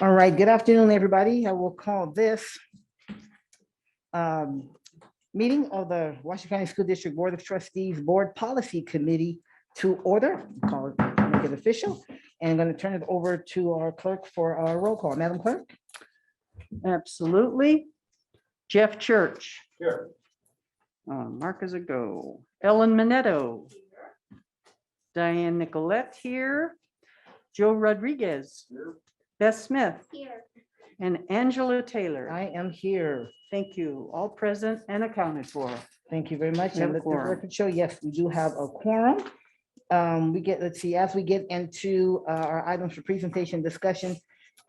All right, good afternoon, everybody. I will call this meeting of the Washington County School District Board of Trustees Board Policy Committee to order. Call it, make it official. And I'm going to turn it over to our clerk for our roll call. Madam Clerk? Absolutely. Jeff Church. Here. Mark is a go. Ellen Minetto. Diane Nicolette here. Joe Rodriguez. Here. Beth Smith. Here. And Angela Taylor. I am here. Thank you. All present and accounted for. Thank you very much. We have And a let the quorum. record show, yes, we do have a quorum. Let's see, as we get into our items for presentation, discussion,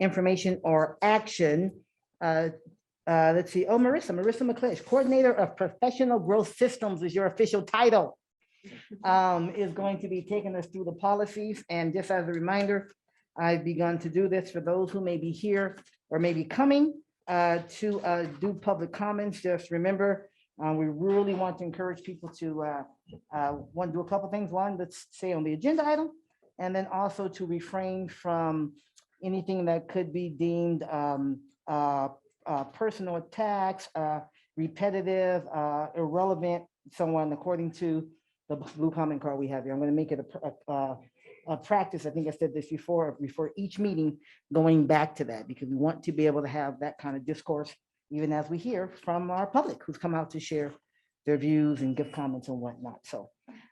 information, or action. Let's see, Marissa McClish, Coordinator of Professional Growth Systems is your official title. Is going to be taking us through the policies. And just as a reminder, I've begun to do this for those who may be here or may be coming to do public comments. Just remember, we really want to encourage people to want to do a couple things. One, let's say on the agenda item, and then also to refrain from anything that could be deemed personal attacks, repetitive, irrelevant, someone according to the blue comment card we have here. I'm going to make it a practice. I think I said this before each meeting, going back to that, because we want to be able to have that kind of discourse, even as we hear from our public who's come out to share their views and give comments and whatnot. So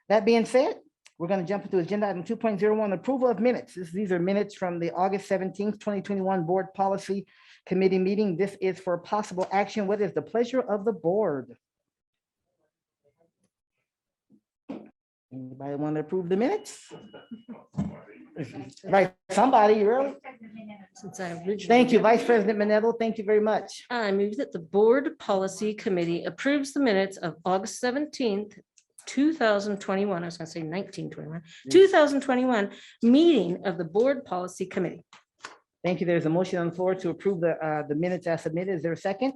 that being said, we're going to jump into agenda item 2.01, approval of minutes. These are minutes from the August 17th, 2021 Board Policy Committee meeting. This is for possible action. What is the pleasure of the board? Anybody want to approve the minutes? Right, somebody, really? Since I originally. Thank you, Vice President Manetto. Thank you very much. I move that the Board Policy Committee approves the minutes of August 17th, 2021. I was going to say 1921, 2021 meeting of the Board Policy Committee. Thank you. There's a motion on the floor to approve the minutes as submitted. Is there a second?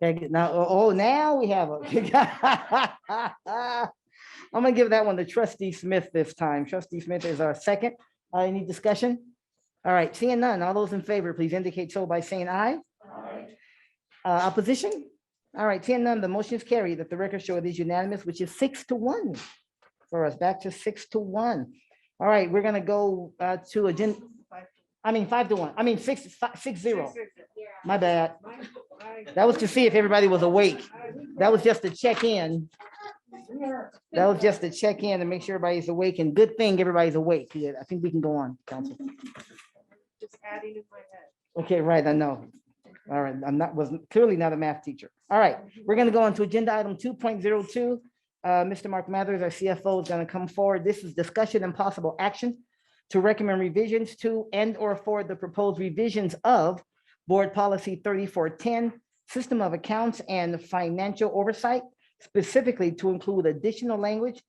Okay, now, now we have a. I'm gonna give that one to Trustee Smith this time. Trustee Smith is our second. Any discussion? All right, seeing none. All those in favor, please indicate so by saying aye. Aye. Opposition? All right, seeing none, the motion is carried. That the record show it is unanimous, which is 6-1 for us, back to 6-1. All right, we're gonna go to agenda. 5-1. 6-0. My bad. That was to see if everybody was awake. That was just to check in. That was just to check in and make sure everybody's awake, and good thing everybody's awake. Yeah, I think we can go on, Council. Just adding in my head. Okay, right, I know. All right, was clearly not a math teacher. All right, we're gonna go on to agenda item 2.02. Mr. Mark Mathers, our CFO, is gonna come forward. This is discussion and possible action to recommend revisions to and or for the proposed revisions of Board Policy 3410, System of Accounts and Financial Oversight, specifically to include additional language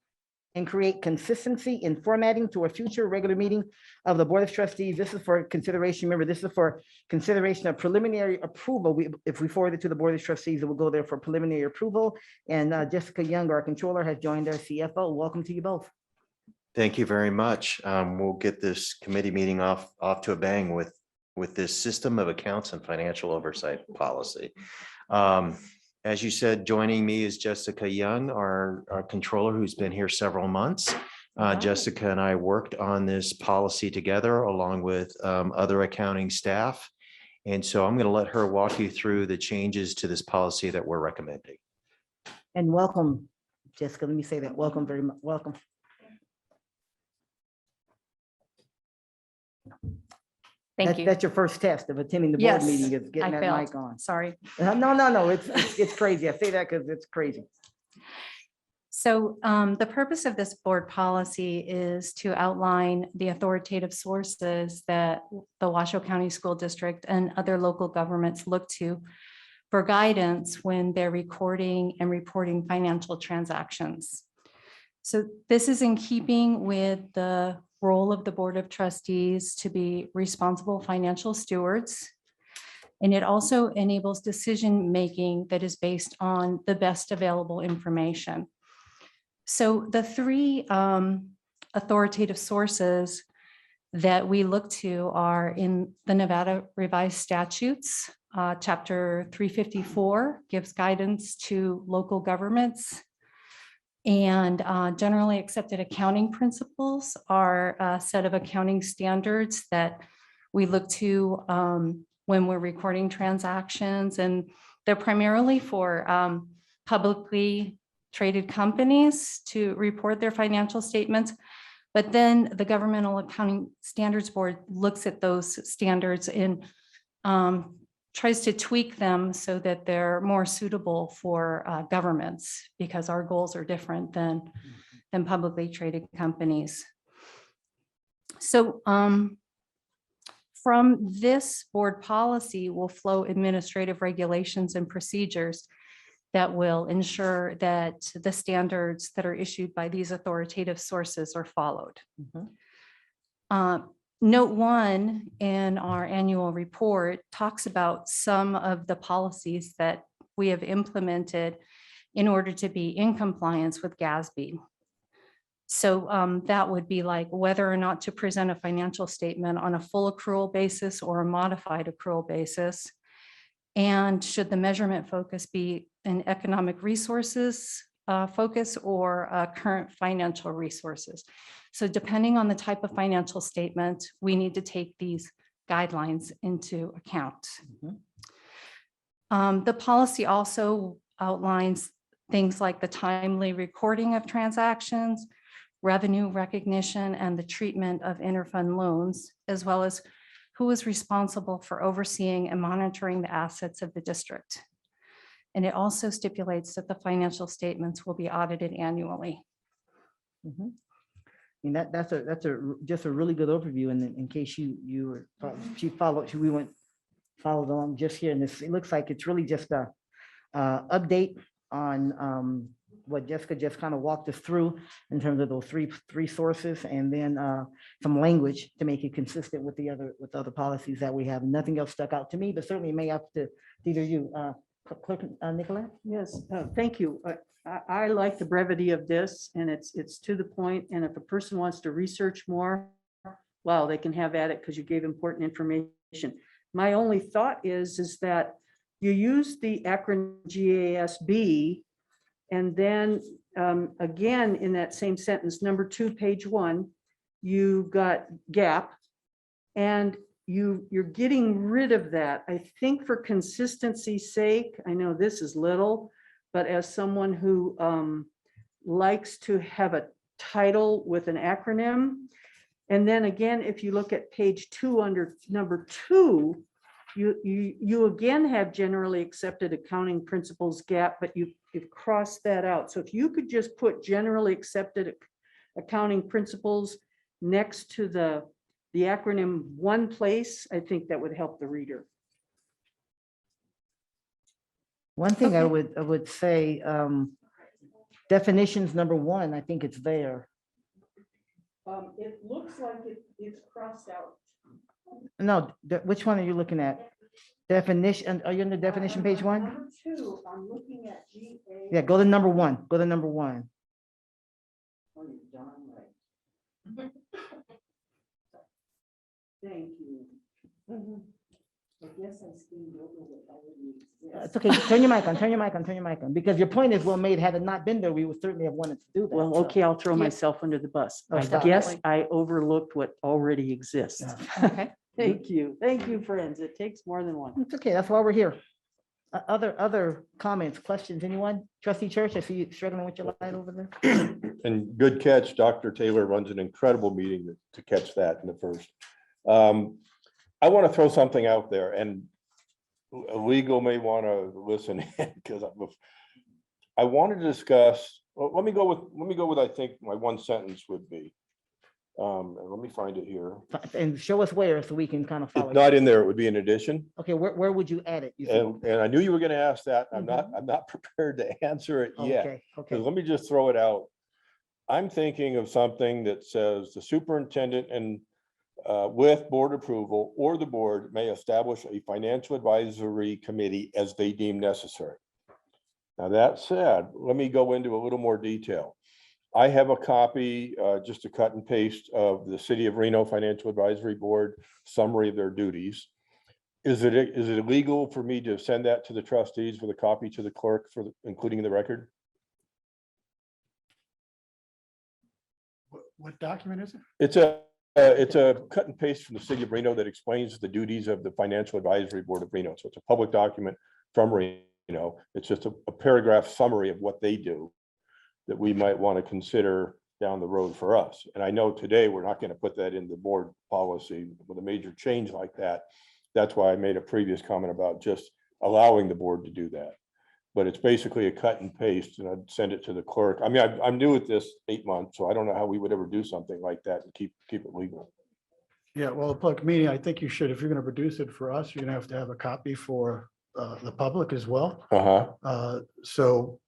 and create consistency in formatting to a future regular meeting of the Board of Trustees. This is for consideration. Remember, this is for consideration of preliminary approval. If we forward it to the Board of Trustees, it will go there for preliminary approval. And Jessica Young, our controller, has joined our CFO. Welcome to you both. Thank you very much. We'll get this committee meeting off to a bang with this System of Accounts and Financial Oversight policy. As you said, joining me is Jessica Young, our controller, who's been here several months. Jessica and I worked on this policy together along with other accounting staff. And so I'm going to let her walk you through the changes to this policy that we're recommending. And welcome, Jessica. Let me say that. Welcome, very much. Welcome. Thank you. That's your first test of attending the board Yes, meeting, is getting I that failed. mic on. Sorry. No, it's crazy. I say that because it's crazy. So the purpose of this board policy is to outline the authoritative sources that the Washoe County School District and other local governments look to for guidance when they're recording and reporting financial transactions. So this is in keeping with the role of the Board of Trustees to be responsible financial stewards. And it also enables decision-making that is based on the best available information. So the three authoritative sources that we look to are in the Nevada Revised Statutes. Chapter 354 gives guidance to local governments. And generally accepted accounting principles are a set of accounting standards that we look to when we're recording transactions. And they're primarily for publicly traded companies to report their financial statements. But then the Governmental Accounting Standards Board looks at those standards and tries to tweak them so that they're more suitable for governments, because our goals are different than publicly traded companies. So from this board policy will flow administrative regulations and procedures that will ensure that the standards that are issued by these authoritative sources are followed. Note 1 in our annual report talks about some of the policies that we have implemented in order to be in compliance with GASB. So that would be like whether or not to present a financial statement on a full accrual basis or a modified accrual basis. And should the measurement focus be an economic resources focus or current financial resources? So depending on the type of financial statement, we need to take these guidelines into account. The policy also outlines things like the timely recording of transactions, revenue recognition, and the treatment of interfund loans, as well as who is responsible for overseeing and monitoring the assets of the district. And it also stipulates that the financial statements will be audited annually. I mean, that's just a really good overview. And in case you followed along just here, and this, it looks like it's really just a update on what Jessica just kind of walked us through in terms of those three sources, and then some language to make it consistent with the other policies that we have. Nothing else stuck out to me, but certainly may have to either you, Clerk Nicolette. Yes, thank you. I like the brevity of this, and it's to the point. And if a person wants to research more, well, they can have at it because you gave important information. My only thought is that you use the acronym GASB, and then again, in that same sentence, number 2, page 1, you got GAAP, and you're getting rid of that. I think for consistency's sake, I know this is little, but as someone who likes to have a title with an acronym, and then again, if you look at page 2 under number 2, you again have generally accepted accounting principles GAAP, but you've crossed that out. So if you could just put generally accepted accounting principles next to the acronym one place, I think that would help the reader. One thing I would say, definitions number 1, I think it's there. It looks like it's crossed out. No, which one are you looking at? Definition, are you in the definition page 1? Number 2, I'm looking at GA. Yeah, go to number 1, go to number 1. Oh, you're darn right. Thank you. I guess I skimmed over what already exists. It's okay, turn your mic on, turn your mic on, turn your mic on, because your point is well made. Had it not been there, we would certainly have wanted to do that. Well, so. okay, I'll throw myself under the bus. Oh, I stop. guess I overlooked what already exists. Yeah. Okay. Thank you, friends. It takes more than one. It's okay, that's why we're here. Other comments, questions, anyone? Trustee Church, I see you struggling with your light over there. And good catch, Dr. Taylor runs an incredible meeting to catch that in the first. I want to throw something out there, and legal may want to listen in, because I wanted to discuss, well, let me go with I think my one sentence would be. Let me find it here. And show us where, so we can kind of follow. It's not in there, it would be an addition. Okay, where would you add it? You think? And I knew you were going to ask that. I'm not prepared to answer it yet. Okay, okay. Because let me just throw it out. I'm thinking of something that says the superintendent and with board approval or the board may establish a financial advisory committee as they deem necessary. Now that said, let me go into a little more detail. I have a copy, just a cut and paste of the City of Reno Financial Advisory Board summary of their duties. Is it illegal for me to send that to the trustees with a copy to the clerk for including the record? What document is it? It's a cut and paste from the City of Reno that explains the duties of the Financial Advisory Board of Reno. So it's a public document from Reno. It's just a paragraph summary of what they do that we might want to consider down the road for us. And I know today we're not going to put that in the board policy with a major change like that. That's why I made a previous comment about just allowing the board to do that. But it's basically a cut and paste, and I'd send it to the clerk. I mean, I'm new at this 8 months, so I don't know how we would ever do something like that and keep it legal. Yeah, well, a public meeting, I think you should, if you're going to produce it for us, you're going to have a copy for the public as well. So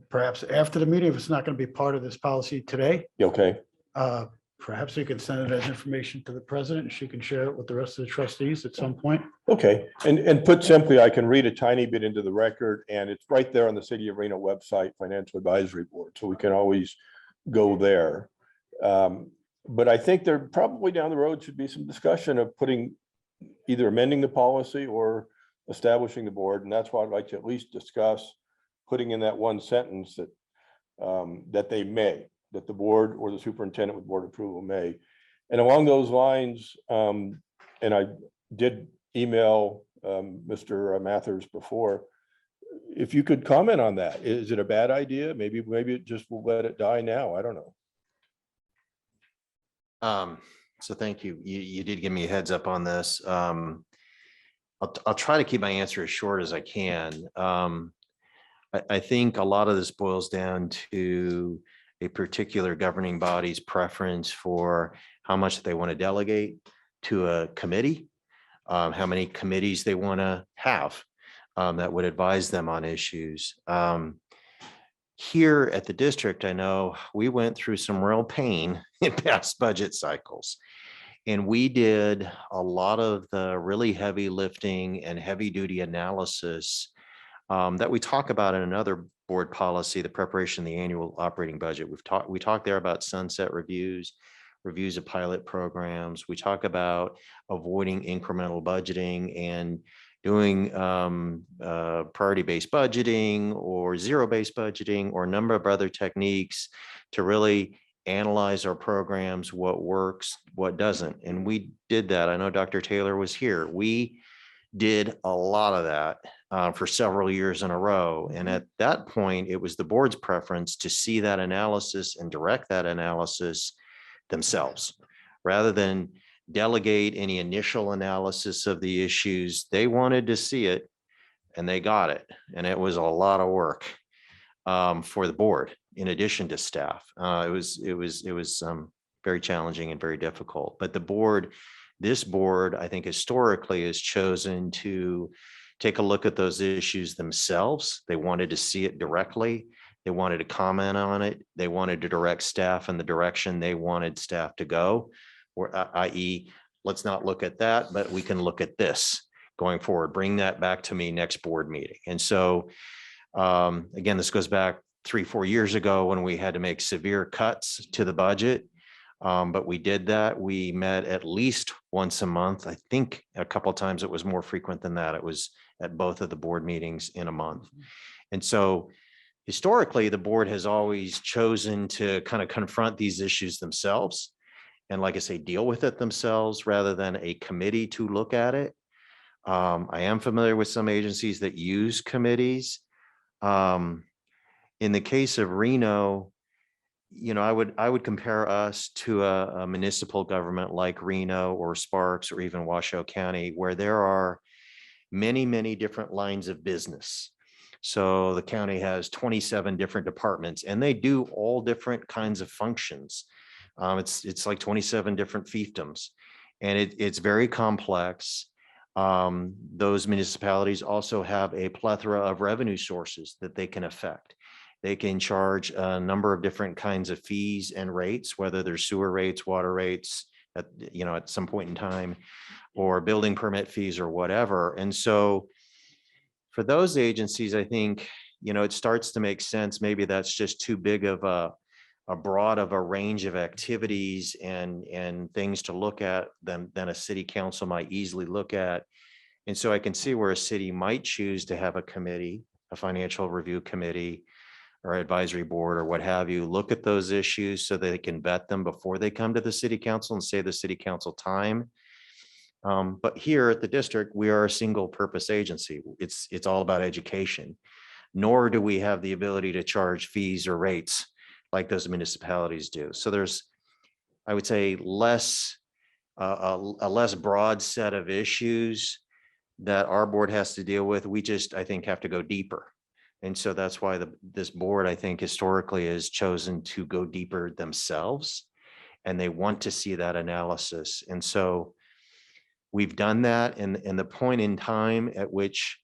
perhaps after the meeting, if it's not going to be part of this policy today, Okay, perhaps you can send it as information to the president and she can share it with the rest of the trustees at some point. okay. And put simply, I can read a tiny bit into the record, and it's right there on the City of Reno website, Financial Advisory Board, so we can always go there. But I think there probably down the road should be some discussion of putting, either amending the policy or establishing the board, and that's why I'd like to at least discuss putting in that one sentence that that they may, that the board or the superintendent with board approval may. And along those lines, and I did email Mr. Mathers before, if you could comment on that. Is it a bad idea? Maybe it just will let it die now. I don't know. So thank you. You did give me a heads up on this. I'll try to keep my answer as short as I can. I think a lot of this boils down to a particular governing body's preference for how much they want to delegate to a committee, how many committees they want to have that would advise them on issues. Here at the district, I know we went through some real pain in past budget cycles. And we did a lot of the really heavy lifting and heavy duty analysis that we talk about in another board policy, the preparation of the annual operating budget. We talked there about sunset reviews of pilot programs. We talk about avoiding incremental budgeting and doing priority-based budgeting or zero-based budgeting or a number of other techniques to really analyze our programs, what works, what doesn't. And we did that. I know Dr. Taylor was here. We did a lot of that for several years in a row. And at that point, it was the board's preference to see that analysis and direct that analysis themselves, rather than delegate any initial analysis of the issues. They wanted to see it and they got it. And it was a lot of work for the board in addition to staff. It was very challenging and very difficult. But this board, I think historically has chosen to take a look at those issues themselves. They wanted to see it directly. They wanted to comment on it. They wanted to direct staff in the direction they wanted staff to go, or i.e., let's not look at that, but we can look at this going forward. Bring that back to me next board meeting. And so, again, this goes back 3-4 years ago when we had to make severe cuts to the budget. But we did that. We met at least once a month. I think a couple of times it was more frequent than that. It was at both of the board meetings in a month. And so historically, the board has always chosen to kind of confront these issues themselves. And like I say, deal with it themselves rather than a committee to look at it. I am familiar with some agencies that use committees. In the case of Reno, I would compare us to a municipal government like Reno or Sparks or even Washoe County, where there are many, many different lines of business. So the county has 27 different departments and they do all different kinds of functions. It's like 27 different fiefdoms, and it's very complex. Those municipalities also have a plethora of revenue sources that they can affect. They can charge a number of different kinds of fees and rates, whether they're sewer rates, water rates, at some point in time, or building permit fees or whatever. And so for those agencies, I think, it starts to make sense. Maybe that's just too big of a a broad of a range of activities and things to look at than a city council might easily look at. And so I can see where a city might choose to have a committee, a financial review committee or advisory board or what have you, look at those issues so they can vet them before they come to the city council and save the city council time. But here at the district, we are a single purpose agency. It's all about education. Nor do we have the ability to charge fees or rates like those municipalities do. So there's, I would say, a less broad set of issues that our board has to deal with. We just, I think, have to go deeper. And so that's why this board, I think, historically has chosen to go deeper themselves. And they want to see that analysis. And so we've done that. And the point in time at which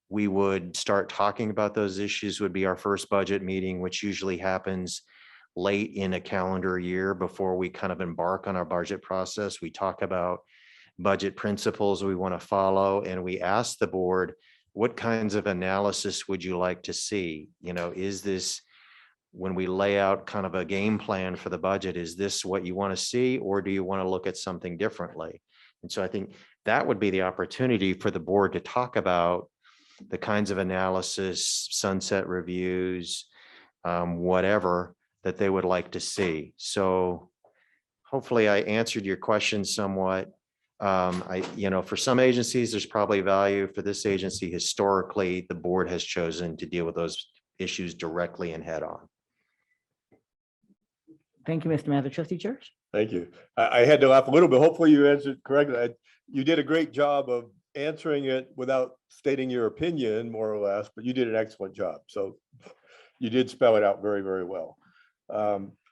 we would start talking about those issues would be our first budget meeting, which usually happens late in a calendar year before we kind of embark on our budget process. We talk about budget principles we want to follow, and we ask the board, what kinds of analysis would you like to see? You know, is this, when we lay out kind of a game plan for the budget, is this what you want to see, or do you want to look at something differently? And so I think that would be the opportunity for the board to talk about the kinds of analysis, sunset reviews, whatever that they would like to see. So hopefully I answered your question somewhat. For some agencies, there's probably value. For this agency, historically, the board has chosen to deal with those issues directly and head on. Thank you, Mr. Mather. Trustee Church? Thank you. I had to laugh a little bit. Hopefully you answered correctly. You did a great job of answering it without stating your opinion, more or less, but you did an excellent job. So you did spell it out very, very well.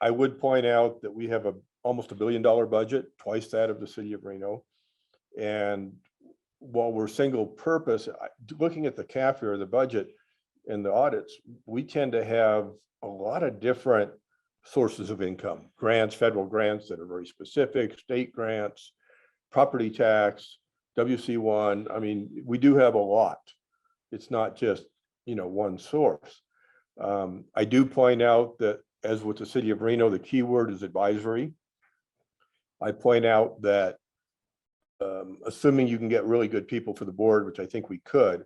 I would point out that we have almost $1 billion budget, twice that of the city of Reno. And while we're single purpose, looking at the CAFR or the budget and the audits, we tend to have a lot of different sources of income, grants, federal grants that are very specific, state grants, property tax, WC1. I mean, we do have a lot. It's not just, one source. I do point out that, as with the city of Reno, the key word is advisory. I point out that assuming you can get really good people for the board, which I think we could,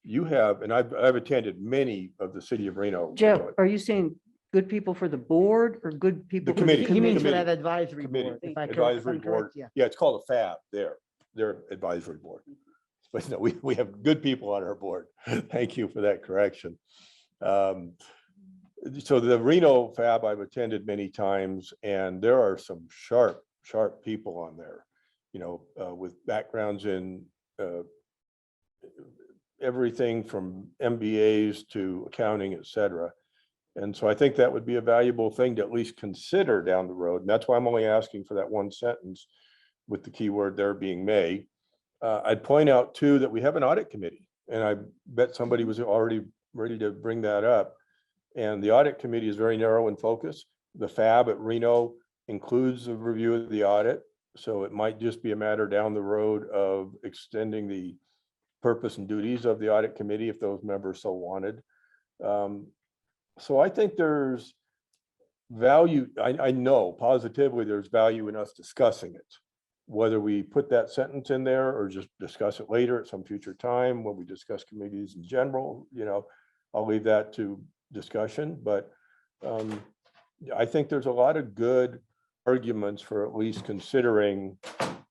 you have, and I've attended many of the city of Reno. Jeff, are you saying good people for the board or good people? The for committee. He means for Committee. that advisory Committee. board. If I Advisory board. Yeah. Yeah, it's called a FAB there, their advisory board. But no, we have good people on our board. Thank you for that correction. So the Reno FAB I've attended many times, and there are some sharp people on there, with backgrounds in everything from MBAs to accounting, et cetera. And so I think that would be a valuable thing to at least consider down the road. And that's why I'm only asking for that one sentence with the key word there being may. I'd point out too that we have an audit committee, and I bet somebody was already ready to bring that up. And the audit committee is very narrow in focus. The FAB at Reno includes a review of the audit. So it might just be a matter down the road of extending the purpose and duties of the audit committee if those members so wanted. So I think there's value. I know positively there's value in us discussing it. Whether we put that sentence in there or just discuss it later at some future time when we discuss committees in general, I'll leave that to discussion. But I think there's a lot of good arguments for at least considering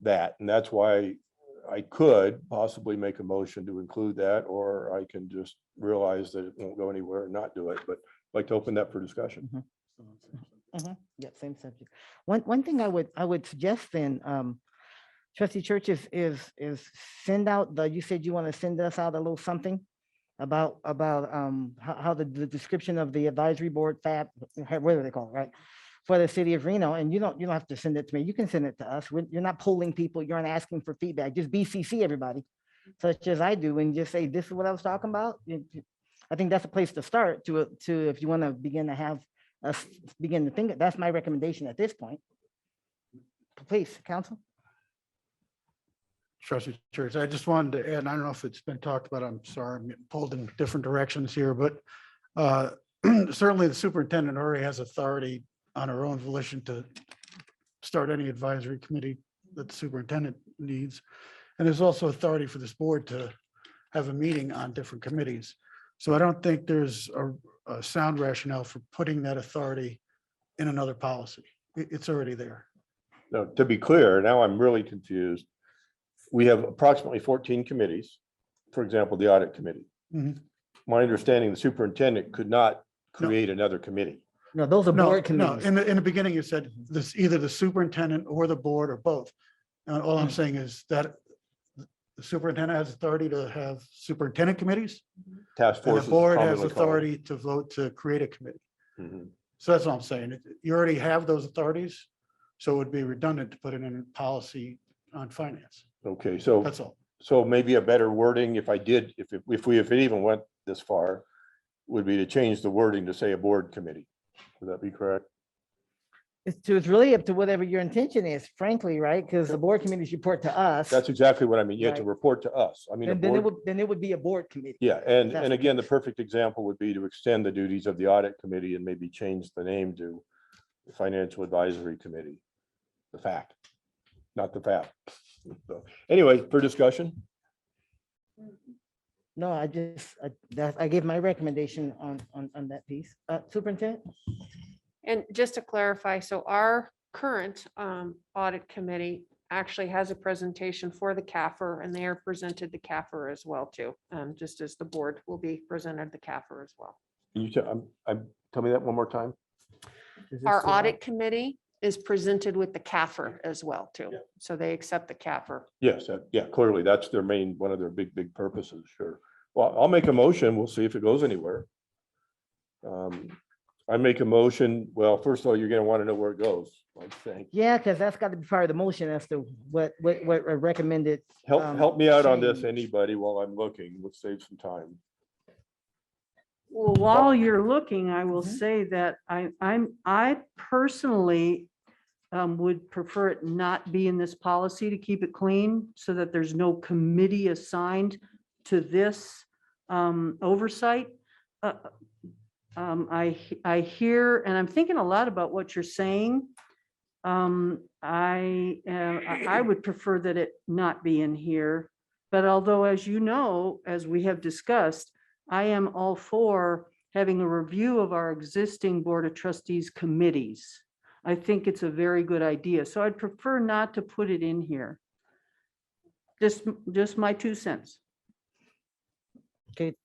that. And that's why I could possibly make a motion to include that, or I can just realize that it won't go anywhere and not do it. But I'd like to open that for discussion. Yeah, same subject. One thing I would suggest then, Trustee Church, is send out you said you want to send us out a little something about how the description of the advisory board FAB, whatever they call it, right, for the city of Reno. And you don't have to send it to me. You can send it to us. You're not polling people. You're not asking for feedback. Just BCC everybody, such as I do, and just say, this is what I was talking about. I think that's a place to start to if you want to begin to have us begin to think. That's my recommendation at this point. Please, counsel. Trustee Church, I just wanted to add, and I don't know if it's been talked about, I'm sorry, I'm getting pulled in different directions here, but certainly the superintendent already has authority on her own volition to start any advisory committee that the superintendent needs. And there's also authority for this board to have a meeting on different committees. So I don't think there's a sound rationale for putting that authority in another policy. It's already there. No, to be clear, now I'm really confused. We have approximately 14 committees, for example, the audit committee. Mhm. My understanding, the superintendent could not create another committee. No, those are No, board no, committees. in the beginning, you said this, either the superintendent or the board or both. And all I'm saying is that the superintendent has authority to have superintendent committees, Task and force. the board has authority to vote to create a committee. So that's all I'm saying. You already have those authorities, so it would be redundant to put it in policy on finance. Okay, so, That's all. so maybe a better wording, if it even went this far, would be to change the wording to say a board committee. Would that be correct? It's really up to whatever your intention is, frankly, right? Because the board committees report to us. That's exactly what I mean. You have to Right. report to us. I mean, a Then it board, would be a board committee. yeah, and That's- again, the perfect example would be to extend the duties of the audit committee and maybe change the name to the financial advisory committee. The fact, not the fact. So, anyway, for discussion, No, I gave my recommendation on that piece. Superintendent? And just to clarify, so our current audit committee actually has a presentation for the CAFR, and they are presented the CAFR as well too. Just as the board will be presented the CAFR as well. can you tell me that one more time? Is this Our too loud? audit committee is presented with the CAFR as well too. So they accept the CAFR. Yes, yeah, clearly, that's their one of their big purposes, sure. Well, I'll make a motion, we'll see if it goes anywhere. I make a motion, well, first of all, you're gonna want to know where it goes, I think. Yeah, because that's got to be part of the motion as to what recommended. Help me out on this, change. anybody, while I'm looking, let's save some time. Well, while you're looking, I will Mhm. say that I personally would prefer it not be in this policy to keep it clean so that there's no committee assigned to this oversight. I hear, and I'm thinking a lot about what you're saying. I would prefer that it not be in here. But although, as you know, as we have discussed, I am all for having a review of our existing Board of Trustees committees. I think it's a very good idea. So I'd prefer not to put it in here. Just my 2 cents. Okay,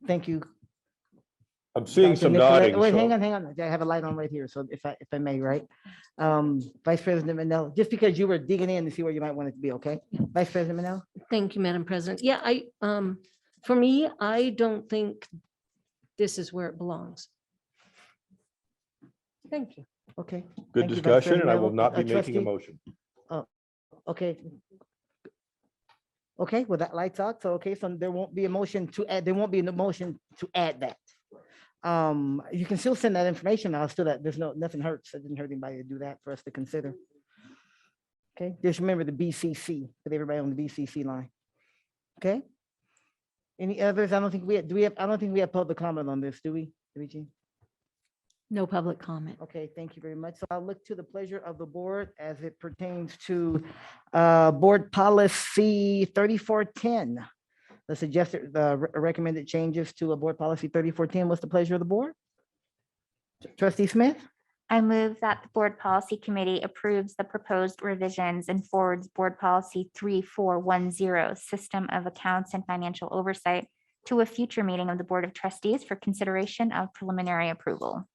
thank you. I'm seeing Dr. some Nicolette. nodding. Wait, hang so- on. I have a light on right here. So if I may, right? Vice President Manel, just because you were digging in to see where you might want it to be, okay? Vice President Manel? Thank you, Madam President. Yeah, for me, I don't think this is where it belongs. Thank you. Okay, Good Thank you, Vice discussion, and I President will Mello. not be making a Trustee? motion. okay. Okay, well, that lights out. So, okay, so there won't be a motion to add, there won't be a motion to add that. You can still send that information. I'll still that, nothing hurts. It didn't hurt anybody to do that for us to consider. Okay, just remember the BCC, put everybody on the BCC line. Okay? Any others? I don't think I don't think we have public comment on this, do we? Jean? No public comment. Okay, thank you very much. So I'll look to the pleasure of the board as it pertains to Board Policy 3410. The suggested, recommended changes to a Board Policy 3410. What's the pleasure of the board? Trustee Smith? I move that the Board Policy Committee approves the proposed revisions and forwards Board Policy 3410, System of Accounts and Financial Oversight, to a future meeting of the Board of Trustees for consideration of preliminary approval.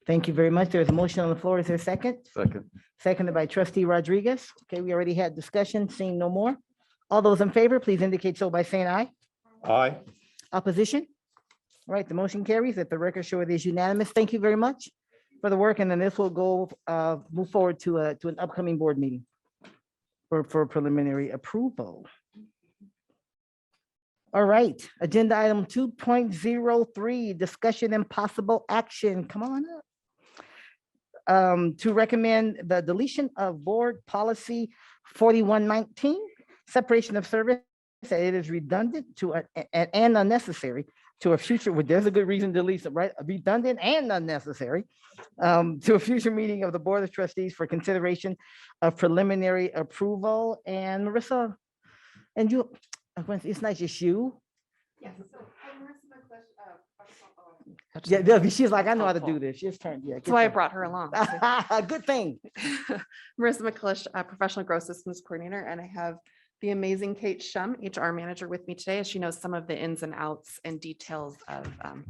Thank you very much. There's a motion on the floor. Is there a second? Second. Seconded by Trustee Rodriguez. Okay, we already had discussion, seeing no more. All those in favor, please indicate so by saying aye. Aye. Opposition? All right, the motion carries. Let the record show it is unanimous. Thank you very much for the work, and then this will go, move forward to an upcoming board meeting for preliminary approval. All right, agenda item 2.03, discussion and possible action. Come on up. To recommend the deletion of Board Policy 4119, separation of service. It is redundant and unnecessary. to a future, well, there's a good reason to delete some, right? Redundant and unnecessary. To a future meeting of the Board of Trustees for consideration of preliminary approval. And Marissa, and you, it's not just you. Yeah, she's like, I know how to do this. She's turned, yeah. That's why I brought her along. Good thing. Marissa McClish, Professional Growth Systems Coordinator, and I have the amazing Kate Shum, HR Manager, with me today, as she knows some of the ins and outs and details of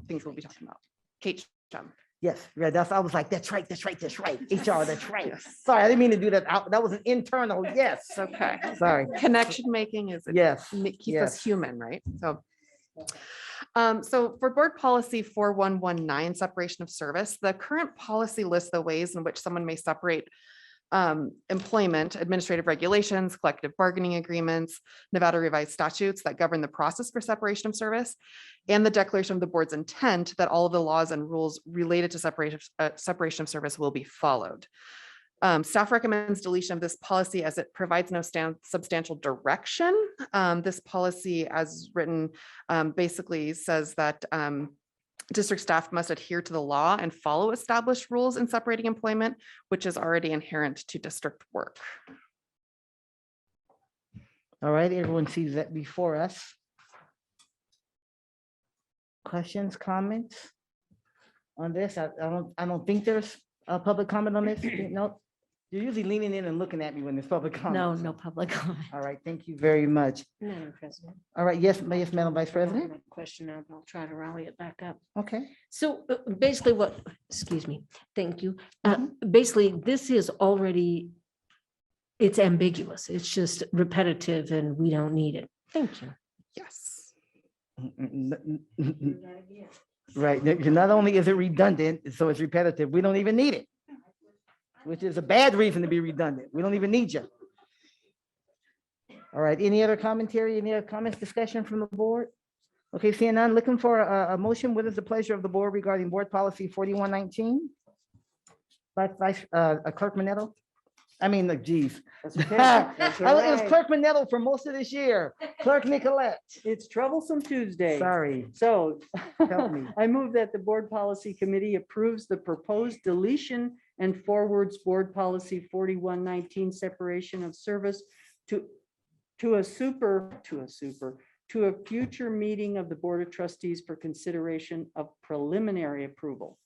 things we'll be talking about. Kate Shum. Yes, yeah, I was like, that's right. HR, that's right. Sorry, I didn't mean to do that. That was an internal, yes. It's okay. Sorry. Connection making is Yes. keeps yes. us human, right? So for board policy 4119, separation of service, the current policy lists the ways in which someone may separate employment, administrative regulations, collective bargaining agreements, Nevada revised statutes that govern the process for separation of service, and the declaration of the board's intent that all of the laws and rules related to separation of service will be followed. Staff recommends deletion of this policy as it provides no substantial direction. This policy, as written, basically says that district staff must adhere to the law and follow established rules in separating employment, which is already inherent to district work. All right, everyone sees that before us. Questions, comments on this? I don't think there's a public comment on this. No, you're usually leaning in and looking at me when there's public comment. No, no public comment. All right, thank you very much. Madam President. All right, yes, Madam Vice I have President. a question, and I'll try to rally it back up. Okay. So basically what, excuse me, thank you. Basically, this is already, it's ambiguous. It's just repetitive and we don't need it. Thank you. Yes. Right, not only is it redundant, so it's repetitive, we don't even need it, which is a bad reason to be redundant. We don't even need you. All right, any other commentary, any other comments, discussion from the board? Okay, seeing none, looking for a motion. What is the pleasure of the board regarding board policy 4119? Vice Clerk Manetto? I mean, geez. That's okay. It That's was all right. Clerk Manetto for most of this year. Clerk Nicolette, It's troublesome Tuesday. sorry, So help me. I move that the Board Policy Committee approves the proposed deletion and forwards Board Policy 4119, separation of service to a future meeting of the Board of Trustees for consideration of preliminary approval.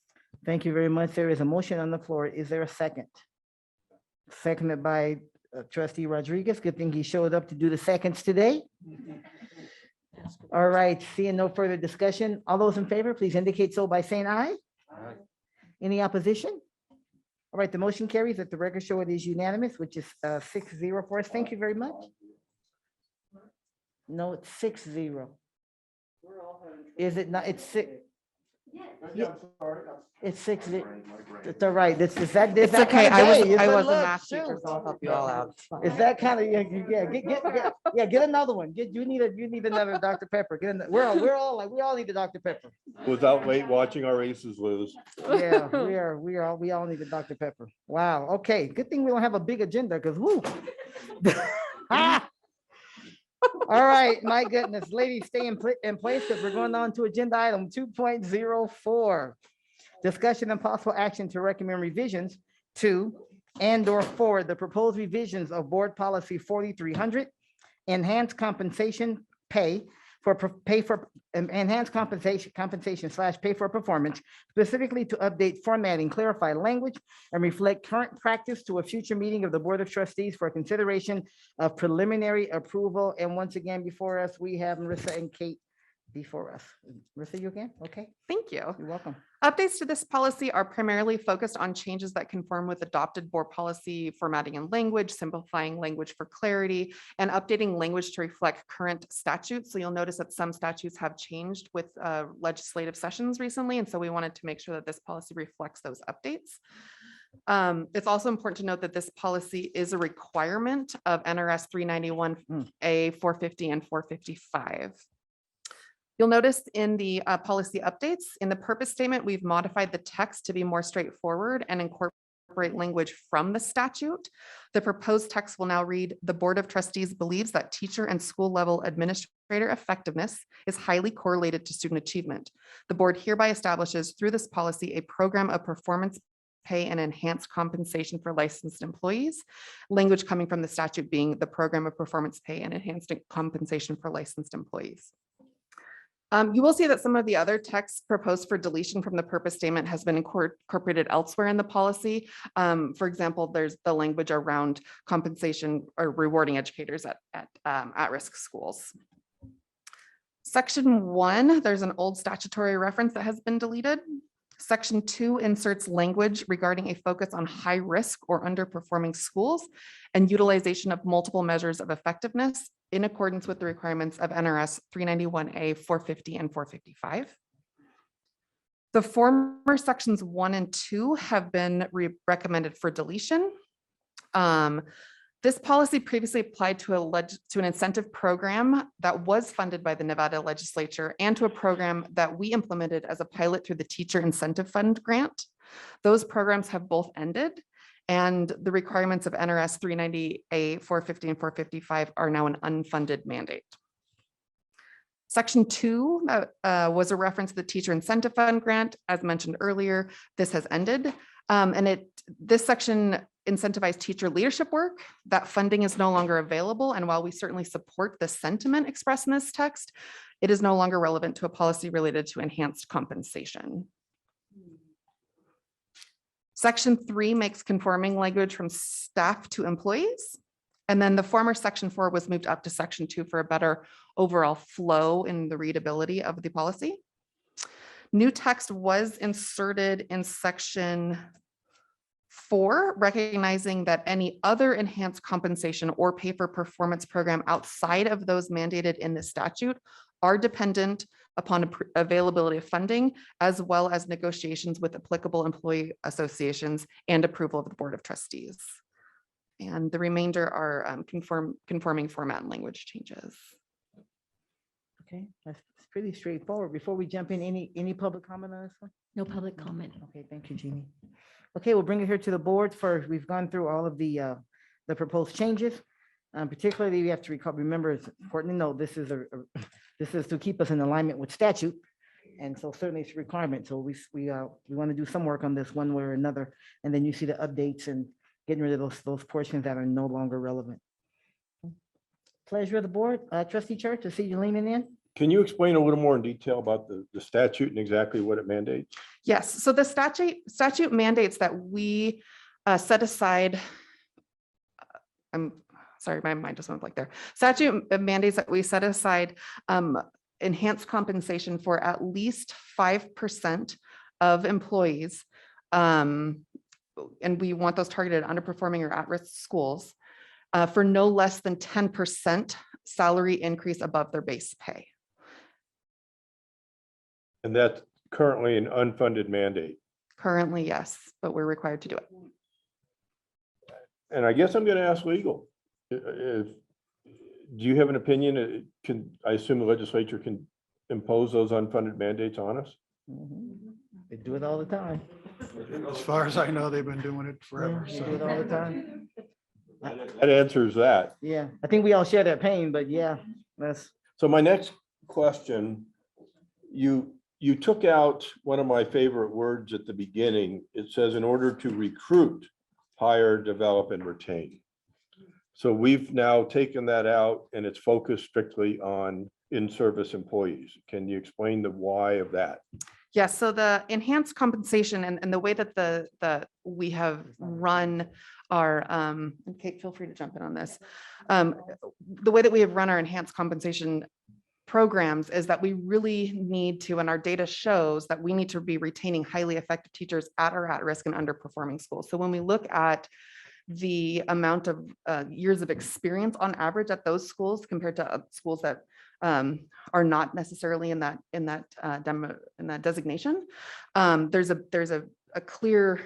Thank you very much. There is a motion on the floor. Is there a second? Seconded by Trustee Rodriguez. Good thing he showed up to do the seconds today. All right, seeing no further discussion. All those in favor, please indicate so by saying aye. Any opposition? All right, the motion carries. Let the record show it is unanimous, which is 6-0 for us. Thank you very much. No, it's 6-0. Is it not? It's 6. Yeah. It's 6. It's all right. It's that. It's okay. I was a Look, math shoot. teacher, so I'll help you all out. Is that kind of, get another one. You need another Dr. Pepper. We're all we all need a Dr. Pepper. Without wait, watching our aces lose. Yeah, we all need a Dr. Pepper. Wow. Okay. Good thing we don't have a big agenda because whoo. All right, my goodness, ladies, stay in place because we're going on to agenda item 2.04. Discussion and possible action to recommend revisions to and/or forward the proposed revisions of Board Policy 4300, enhanced compensation enhanced compensation / pay for performance, specifically to update formatting, clarify language, and reflect current practice to a future meeting of the Board of Trustees for consideration of preliminary approval. And once again, before us, we have Marissa and Kate before us. Marissa, you again? Okay, Thank you. you're welcome. Updates to this policy are primarily focused on changes that conform with adopted board policy formatting and language, simplifying language for clarity, and updating language to reflect current statutes. So you'll notice that some statutes have changed with legislative sessions recently, and so we wanted to make sure that this policy reflects those updates. It's also important to note that this policy is a requirement of NRS 391A 450 and 455. You'll notice in the policy updates, in the purpose statement, we've modified the text to be more straightforward and incorporate language from the statute. The proposed text will now read, "The Board of Trustees believes that teacher and school level administrator effectiveness is highly correlated to student achievement. The board hereby establishes through this policy a program of performance pay and enhanced compensation for licensed employees." Language coming from the statute being the program of performance pay and enhanced compensation for licensed employees. You will see that some of the other text proposed for deletion from the purpose statement has been incorporated elsewhere in the policy. For example, there's the language around compensation or rewarding educators at risk schools. Section 1, there's an old statutory reference that has been deleted. Section 2 inserts language regarding a focus on high risk or underperforming schools and utilization of multiple measures of effectiveness in accordance with the requirements of NRS 391A, 450 and 455. The former sections 1 and 2 have been recommended for deletion. This policy previously applied to an incentive program that was funded by the Nevada legislature and to a program that we implemented as a pilot through the Teacher Incentive Fund grant. Those programs have both ended, and the requirements of NRS 390A, 450 and 455 are now an unfunded mandate. Section 2 was a reference to the Teacher Incentive Fund grant. As mentioned earlier, this has ended. This section incentivized teacher leadership work. That funding is no longer available. And while we certainly support the sentiment expressed in this text, it is no longer relevant to a policy related to enhanced compensation. Section 3 makes conforming language from staff to employees. And then the former section 4 was moved up to section 2 for a better overall flow in the readability of the policy. New text was inserted in section 4, recognizing that any other enhanced compensation or pay for performance program outside of those mandated in the statute are dependent upon availability of funding, as well as negotiations with applicable employee associations and approval of the Board of Trustees. And the remainder are conforming format and language changes. Okay, that's pretty straightforward. Before we jump in, any public comment on this one? No public comment. Okay, thank you, Jeannie. Okay, we'll bring it here to the board for, we've gone through all of the proposed changes. Particularly, we have to remember, it's important to know, this is to keep us in alignment with statute. And so certainly it's a requirement. So we want to do some work on this one way or another. And then you see the updates and getting rid of those portions that are no longer relevant. Pleasure of the board. Trustee Church, to see you leaning in. Can you explain a little more in detail about the statute and exactly what it mandates? Yes, so the statute mandates that we set aside, I'm sorry, my mind just went blank there. Statute mandates that we set aside enhanced compensation for at least 5% of employees. And we want those targeted underperforming or at-risk schools for no less than 10% salary increase above their base pay. And that's currently an unfunded mandate. Currently, yes, but we're required to do it. And I guess I'm going to ask legal. Do you have an opinion? I assume the legislature can impose those unfunded mandates on us? They do it all the time. As far as I know, they've been doing it forever. They do it all the time. That answers that. Yeah, I think we all share that pain, but yeah, that's. So my next question, you took out one of my favorite words at the beginning. It says, in order to recruit, hire, develop, and retain. So we've now taken that out and it's focused strictly on in-service employees. Can you explain the why of that? Yes, so the enhanced compensation and the way that we have run our, and Kate, feel free to jump in on this. The way that we have run our enhanced compensation programs is that we really need to, and our data shows that we need to be retaining highly effective teachers at or at risk and underperforming schools. So when we look at the amount of years of experience on average at those schools compared to schools that are not necessarily in that designation, there's a clear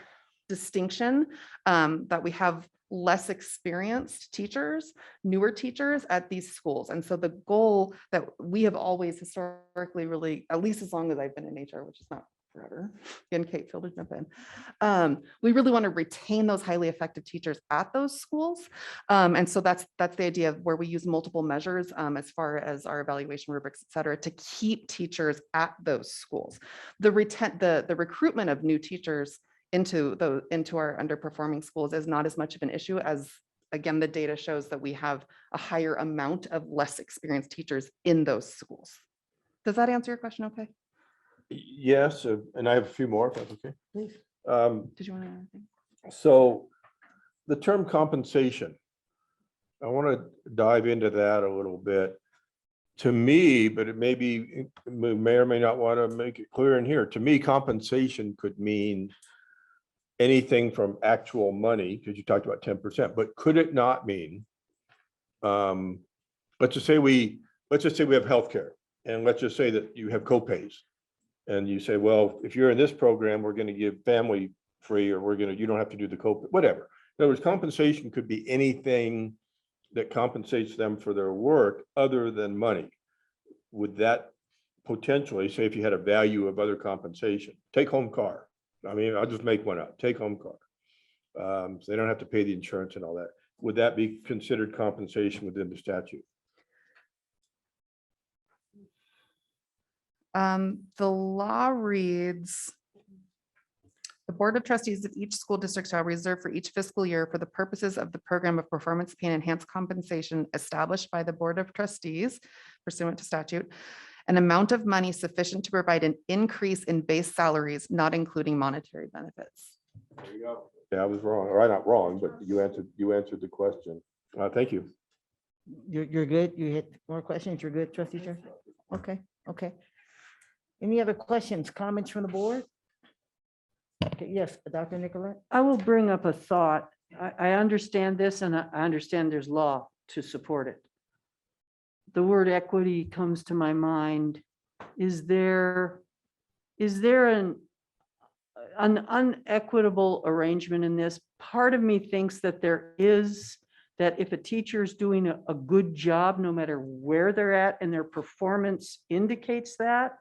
distinction that we have less experienced teachers, newer teachers at these schools. And so the goal that we have always historically really, at least as long as I've been in HR, which is not forever, and Kate, feel free to jump in. We really want to retain those highly effective teachers at those schools. And so that's the idea of where we use multiple measures as far as our evaluation rubrics, et cetera, to keep teachers at those schools. The recruitment of new teachers into our underperforming schools is not as much of an issue as, again, the data shows that we have a higher amount of less experienced teachers in those schools. Does that answer your question okay? Yes, and I have a few more, if that's okay. Please. Did you want to add anything? So the term compensation, I want to dive into that a little bit. To me, but it may be, we may or may not want to make it clear in here. To me, compensation could mean anything from actual money, because you talked about 10%, but could it not mean, let's just say we have healthcare, and let's just say that you have copays. And you say, well, if you're in this program, we're going to give family free, or you don't have to do the copay, whatever. In other words, compensation could be anything that compensates them for their work other than money. Would that potentially, say if you had a value of other compensation, take home car. I mean, I'll just make one up, take home car. So they don't have to pay the insurance and all that. Would that be considered compensation within the statute? The law reads, the Board of Trustees of each school district shall reserve for each fiscal year for the purposes of the program of performance pay and enhanced compensation established by the Board of Trustees pursuant to statute, an amount of money sufficient to provide an increase in base salaries, not including monetary benefits. There you go. Yeah, I was wrong, or I'm not wrong, but you answered the question. Thank you. You're good. You hit more questions. You're good, trustee Church? Okay, okay. Any other questions, comments from the board? Okay, yes, Dr. Nicolette? I will bring up a thought. I understand this, and I understand there's law to support it. The word equity comes to my mind. Is there an unequitable arrangement in this? Part of me thinks that there is, that if a teacher is doing a good job, no matter where they're at, and their performance indicates that,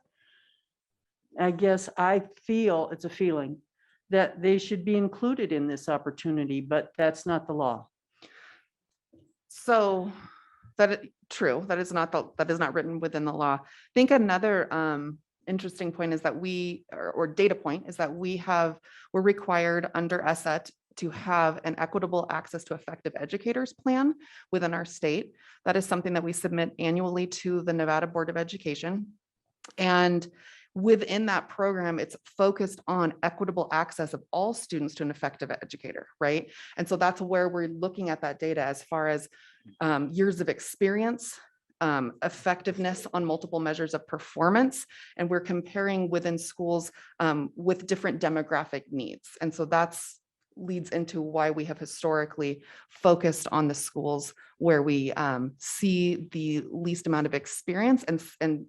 I guess I feel, it's a feeling, that they should be included in this opportunity, but that's not the law. So true, that is not written within the law. I think another interesting point is that or data point is that we're required under ESET to have an equitable access to effective educators plan within our state. That is something that we submit annually to the Nevada Board of Education. And within that program, it's focused on equitable access of all students to an effective educator, right? And so that's where we're looking at that data as far as years of experience, effectiveness on multiple measures of performance, and we're comparing within schools with different demographic needs. And so that's leads into why we have historically focused on the schools where we see the least amount of experience, and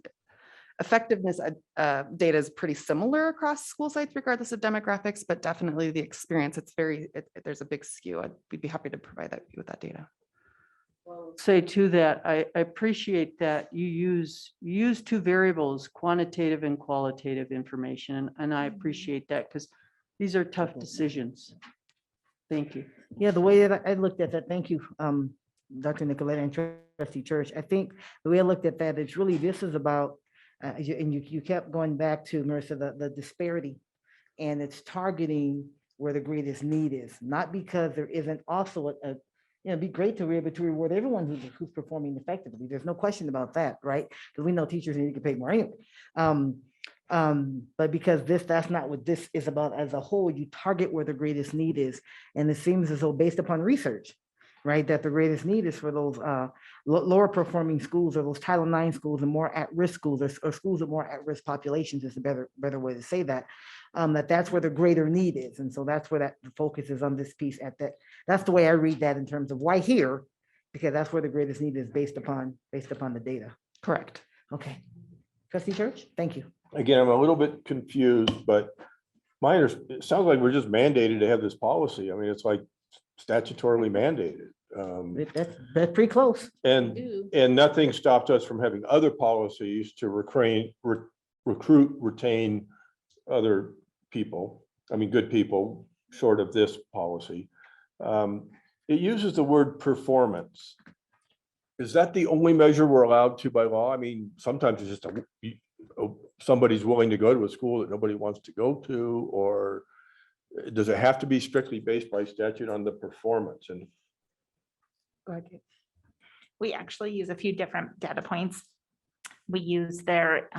effectiveness data is pretty similar across school sites regardless of demographics, but definitely the experience, there's a big skew. We'd be happy to provide with that data. Say to that, I appreciate that you use two variables, quantitative and qualitative information, and I appreciate that because these are tough decisions. Thank you. Yeah, the way that I looked at that, thank you, Dr. Nicolette and trustee Church. I think the way I looked at that is really, this is about, and you kept going back to, Marissa, the disparity, and it's targeting where the greatest need is, not because there isn't also it'd be great to be able to reward everyone who's performing effectively. There's no question about that, right? Because we know teachers need to get paid more anyway. But because that's not what this is about as a whole. You target where the greatest need is, and it seems as though, based upon research, right, that the greatest need is for those lower performing schools, or those Title IX schools, and more at-risk schools, or schools with more at-risk populations is a better way to say that. That's where the greater need is, and so that's where the focus is on this piece. That's the way I read that in terms of why here, because that's where the greatest need is based upon the data. Correct. Okay, trustee Church, thank you. Again, I'm a little bit confused, but it sounds like we're just mandated to have this policy. I mean, it's like statutorily mandated. That's pretty close. And nothing stopped us from having other policies to recruit, retain other people, I mean, good people, short of this policy. It uses the word performance. Is that the only measure we're allowed to by law? I mean, sometimes it's just somebody's willing to go to a school that nobody wants to go to, or does it have to be strictly based by statute on the performance? And we actually use a few different data points. We use their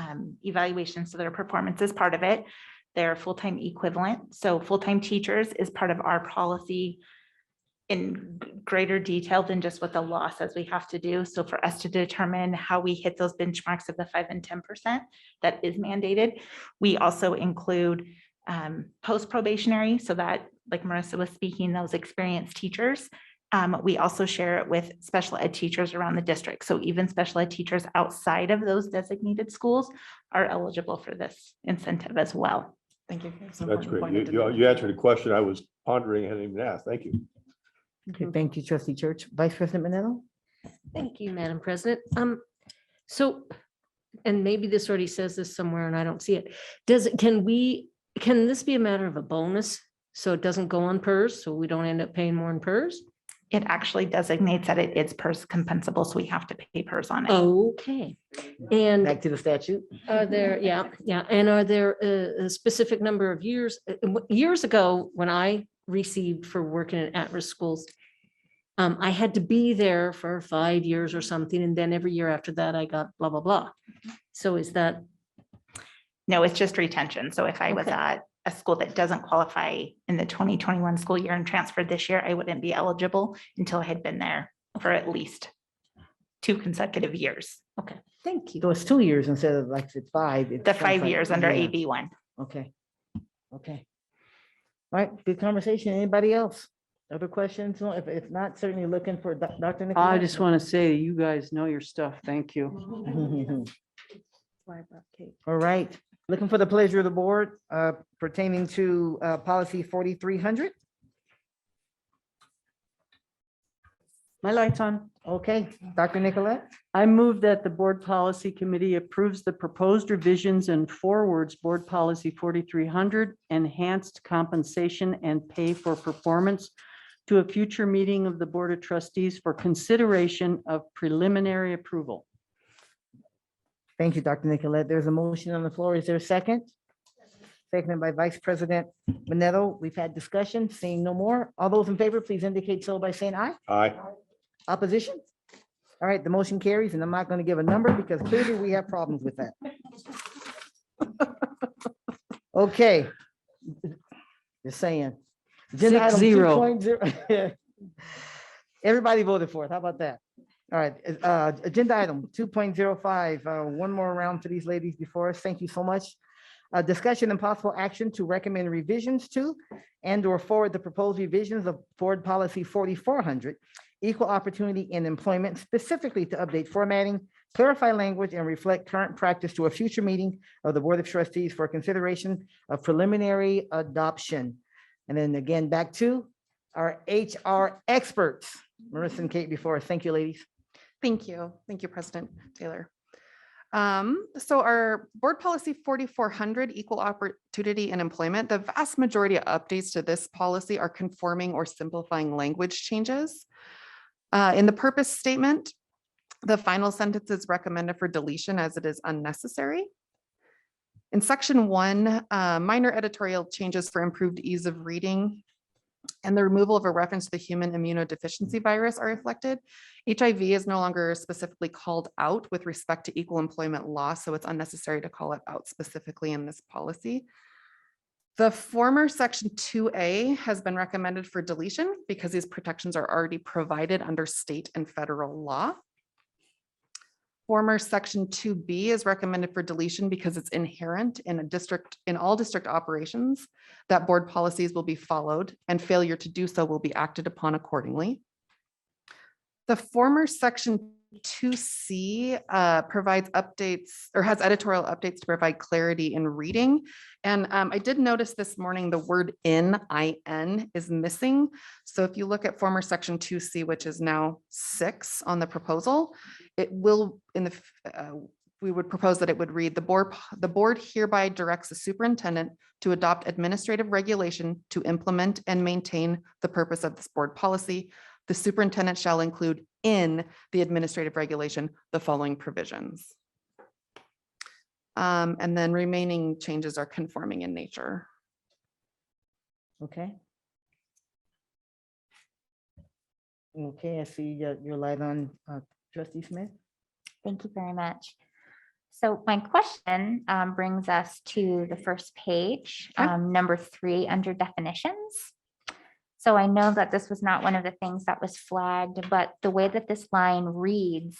evaluations, so their performance is part of it, their full-time equivalent. So full-time teachers is part of our policy in greater detail than just what the law says we have to do. So for us to determine how we hit those benchmarks of the 5 and 10% that is mandated, we also include post-probationary, so that, like Marissa was speaking, those experienced teachers. We also share it with special ed teachers around the district. So even special ed teachers outside of those designated schools are eligible for this incentive as well. Thank you. that's great. You answered a question I was pondering and hadn't even asked. Thank you. Okay, thank you, trustee Church. Vice President Manetto? Thank you, Madam President. So, and maybe this already says this somewhere and I don't see it. Can this be a matter of a bonus? So it doesn't go on PERS, so we don't end up paying more in PERS? It actually designates that it is PERS compensable, so we have to pay PERS on it. Okay. And Back to the statute. are there, yeah. And are there a specific number of years? Years ago, when I received for working in at-risk schools, I had to be there for 5 years or something. And then every year after that, I got blah, blah, blah. So is that? No, it's just retention. So if I was Okay. at a school that doesn't qualify in the 2021 school year and transferred this year, I wouldn't be eligible until I had been there for at least 2 consecutive years. Okay, thank you. So it's 2 years instead of like it's 5. It The sounds 5 like- years under yeah. AB1. Okay. Okay. All right, good conversation. Anybody else? Other questions? No, if not, certainly looking for Dr. I Nicolette. just want to say, you guys know your stuff. Thank you. All right, looking for the pleasure of the board pertaining to policy 4300. My light's on. Okay, Dr. Nicolette? I move that the Board Policy Committee approves the proposed revisions and forwards Board Policy 4300, enhanced compensation and pay for performance, to a future meeting of the Board of Trustees for consideration of preliminary approval. Thank you, Dr. Nicolette. There's a motion on the floor. Is there a second? Seconded by Vice President Manetto. We've had discussion, seeing no more. All those in favor, please indicate so by saying aye. Aye. Opposition? All right, the motion carries, and I'm not going to give a number because clearly we have problems with that. Okay. Just saying. Agenda item 6-0. 2.0. Everybody voted for it. How about that? All right, agenda item 2.05, one more round for these ladies before us. Thank you so much. Discussion and possible action to recommend revisions to and or forward the proposed revisions of Board Policy 4400, equal opportunity in employment, specifically to update formatting, clarify language, and reflect current practice to a future meeting of the Board of Trustees for consideration of preliminary adoption. And then again, back to our HR experts, Marissa and Kate before us. Thank you, ladies. Thank you. Thank you, President Taylor. So our Board Policy 4400, Equal Opportunity in Employment, the vast majority of updates to this policy are conforming or simplifying language changes. In the purpose statement, the final sentence is recommended for deletion as it is unnecessary. In section 1, minor editorial changes for improved ease of reading and the removal of a reference to the human immunodeficiency virus are reflected. HIV is no longer specifically called out with respect to equal employment law, so it's unnecessary to call it out specifically in this policy. The former section 2A has been recommended for deletion because these protections are already provided under state and federal law. Former section 2B is recommended for deletion because it's inherent in all district operations that board policies will be followed and failure to do so will be acted upon accordingly. The former section 2C provides updates or has editorial updates to provide clarity in reading. And I did notice this morning the word in is missing. So if you look at former section 2C, which is now 6 on the proposal, it will we would propose that it would read, the board hereby directs the superintendent to adopt administrative regulation to implement and maintain the purpose of this board policy. The superintendent shall include in the administrative regulation the following provisions. And then remaining changes are conforming in nature. Okay. Okay, I see your light on, trustee Smith. Thank you very much. So my question brings us to the first page, number 3 under definitions. So I know that this was not one of the things that was flagged, but the way that this line reads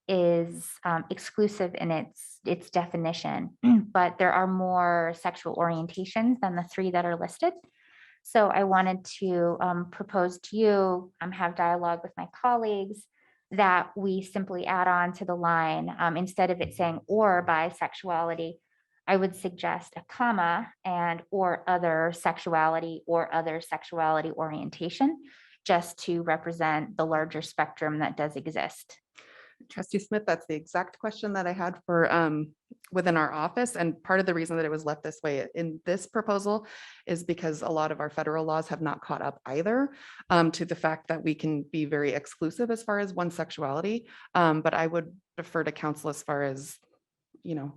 is exclusive in its definition, but there are more sexual orientations than the 3 that are listed. So I wanted to propose to you, have dialogue with my colleagues, that we simply add on to the line, instead of it saying or bisexuality, I would suggest a comma and or other sexuality orientation, just to represent the larger spectrum that does exist. Trustee Smith, that's the exact question that I had for within our office. And part of the reason that it was left this way in this proposal is because a lot of our federal laws have not caught up either to the fact that we can be very exclusive as far as one sexuality. But I would defer to council as far as, you know,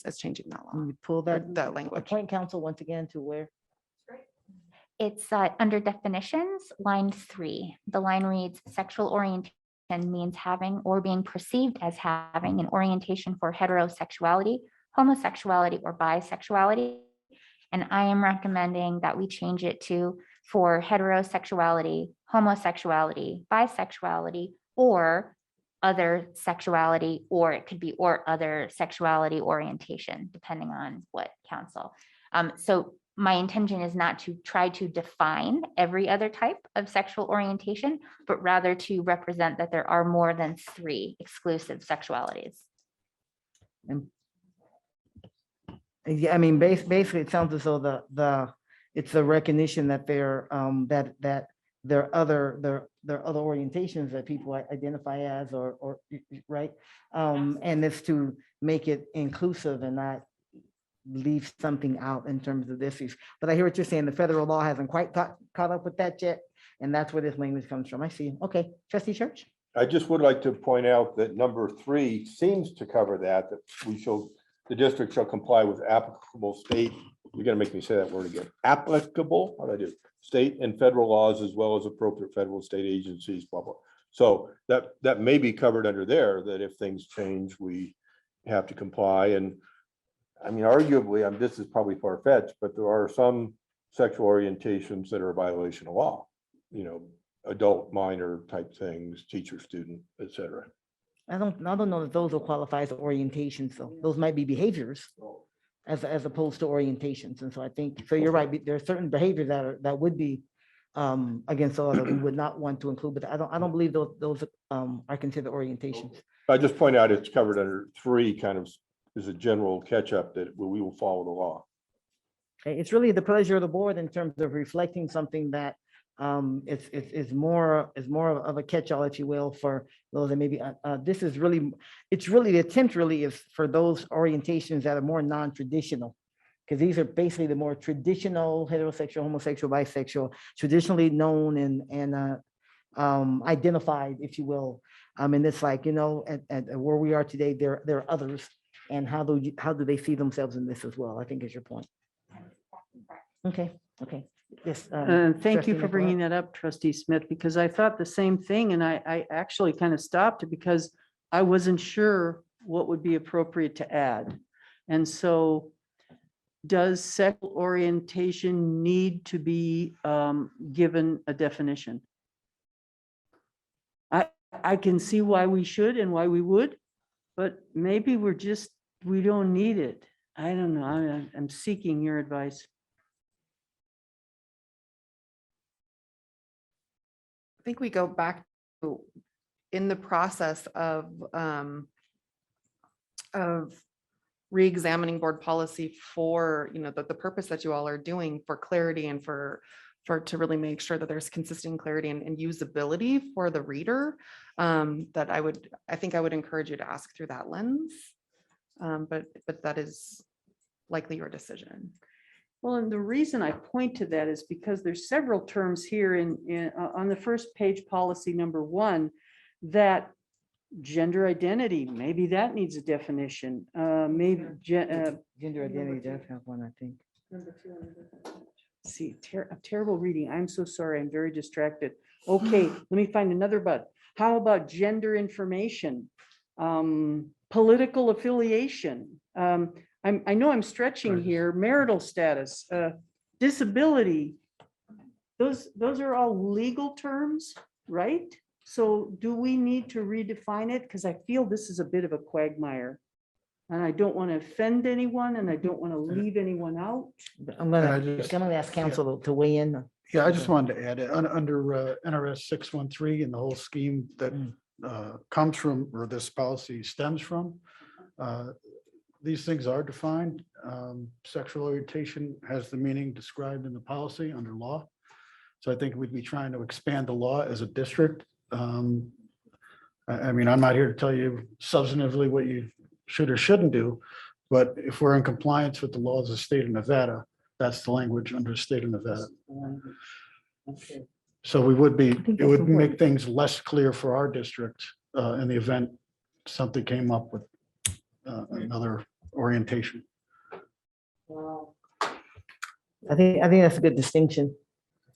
as changing that law. Can you pull that language. Point council once again to where? It's under definitions, line 3. The line reads, sexual orientation means having or being perceived as having an orientation for heterosexuality, homosexuality, or bisexuality. And I am recommending that we change it to for heterosexuality, homosexuality, bisexuality, or other sexuality, or it could be or other sexuality orientation, depending on what council. So my intention is not to try to define every other type of sexual orientation, but rather to represent that there are more than 3 exclusive sexualities. Yeah, I mean, basically, it sounds as though it's a recognition that there are other orientations that people identify as or right, and it's to make it inclusive and not leave something out in terms of this. But I hear what you're saying. The federal law hasn't quite caught up with that yet, and that's where this language comes from. I see. Okay, trustee Church. I just would like to point out that number 3 seems to cover that the district shall comply with applicable state, you're gonna make me say that word again, applicable, how do I do? State and federal laws as well as appropriate federal state agencies, blah, blah. So that may be covered under there, that if things change, we have to comply. And I mean, arguably, this is probably far-fetched, but there are some sexual orientations that are a violation of law, you know, adult, minor type things, teacher, student, et cetera. I don't know that those will qualify as orientations, though. Those might be behaviors as opposed to orientations. And so I think, so you're right, there are certain behaviors that would be against the law that we would not want to include, but I don't believe those are considered orientations. I just point out it's covered under 3 kind of as a general catch up that we will follow the law. Okay, it's really the pleasure of the board in terms of reflecting something that it's more of a catch-all, if you will, for those that maybe this is really, it's really the attempt really is for those orientations that are more non-traditional, because these are basically the more traditional heterosexual, homosexual, bisexual, traditionally known and identified, if you will. And it's like, you know, at where we are today, there are others, and how do they see themselves in this as well, I think is your point. Okay. Yes. Thank you trustee for bringing that up, trustee Smith, because I thought the same thing, and I actually kind of stopped it because I wasn't sure what would be appropriate to add. And so does sexual orientation need to be given a definition? I can see why we should and why we would, but maybe we don't need it. I don't know. I'm seeking your advice. I think we go back to in the process of re-examining board policy for, you know, the purpose that you all are doing for clarity and for to really make sure that there's consistent clarity and usability for the reader. That I think I would encourage you to ask through that lens. But that is likely your decision. Well, and the reason I point to that is because there's several terms here on the first page, policy number 1, that gender identity, maybe that needs a definition, maybe. Gender identity does have one, I think. See, terrible reading. I'm so sorry. I'm very distracted. Okay, let me find another but. How about gender information? Political affiliation. I know I'm stretching here, marital status, disability. Those are all legal terms, right? So do we need to redefine it? Because I feel this is a bit of a quagmire. And I don't want to offend anyone and I don't want to leave anyone out. I'm gonna ask council to weigh in. Yeah, I just wanted to add, under NRS 613 and the whole scheme that comes from, or this policy stems from, these things are defined. Sexual orientation has the meaning described in the policy under law. So I think we'd be trying to expand the law as a district. I mean, I'm not here to tell you substantively what you should or shouldn't do, but if we're in compliance with the laws of the state of Nevada, that's the language under the state of Nevada. Okay. So we would be, think it would that's make things less clear for our district in the event something came up with another orientation. Wow. I think that's a good distinction.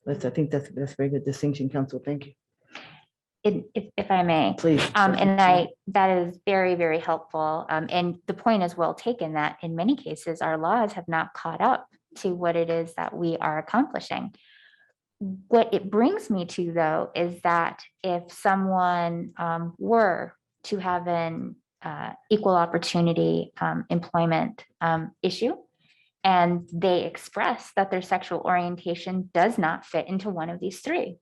I think that's a very good distinction, council. Thank you. If I may. Please. That is very, very helpful. And the point is well taken that in many cases, our laws have not caught up to what it is that we are accomplishing. What it brings me to, though, is that if someone were to have an equal opportunity employment issue, and they express that their sexual orientation does not fit into one of these three,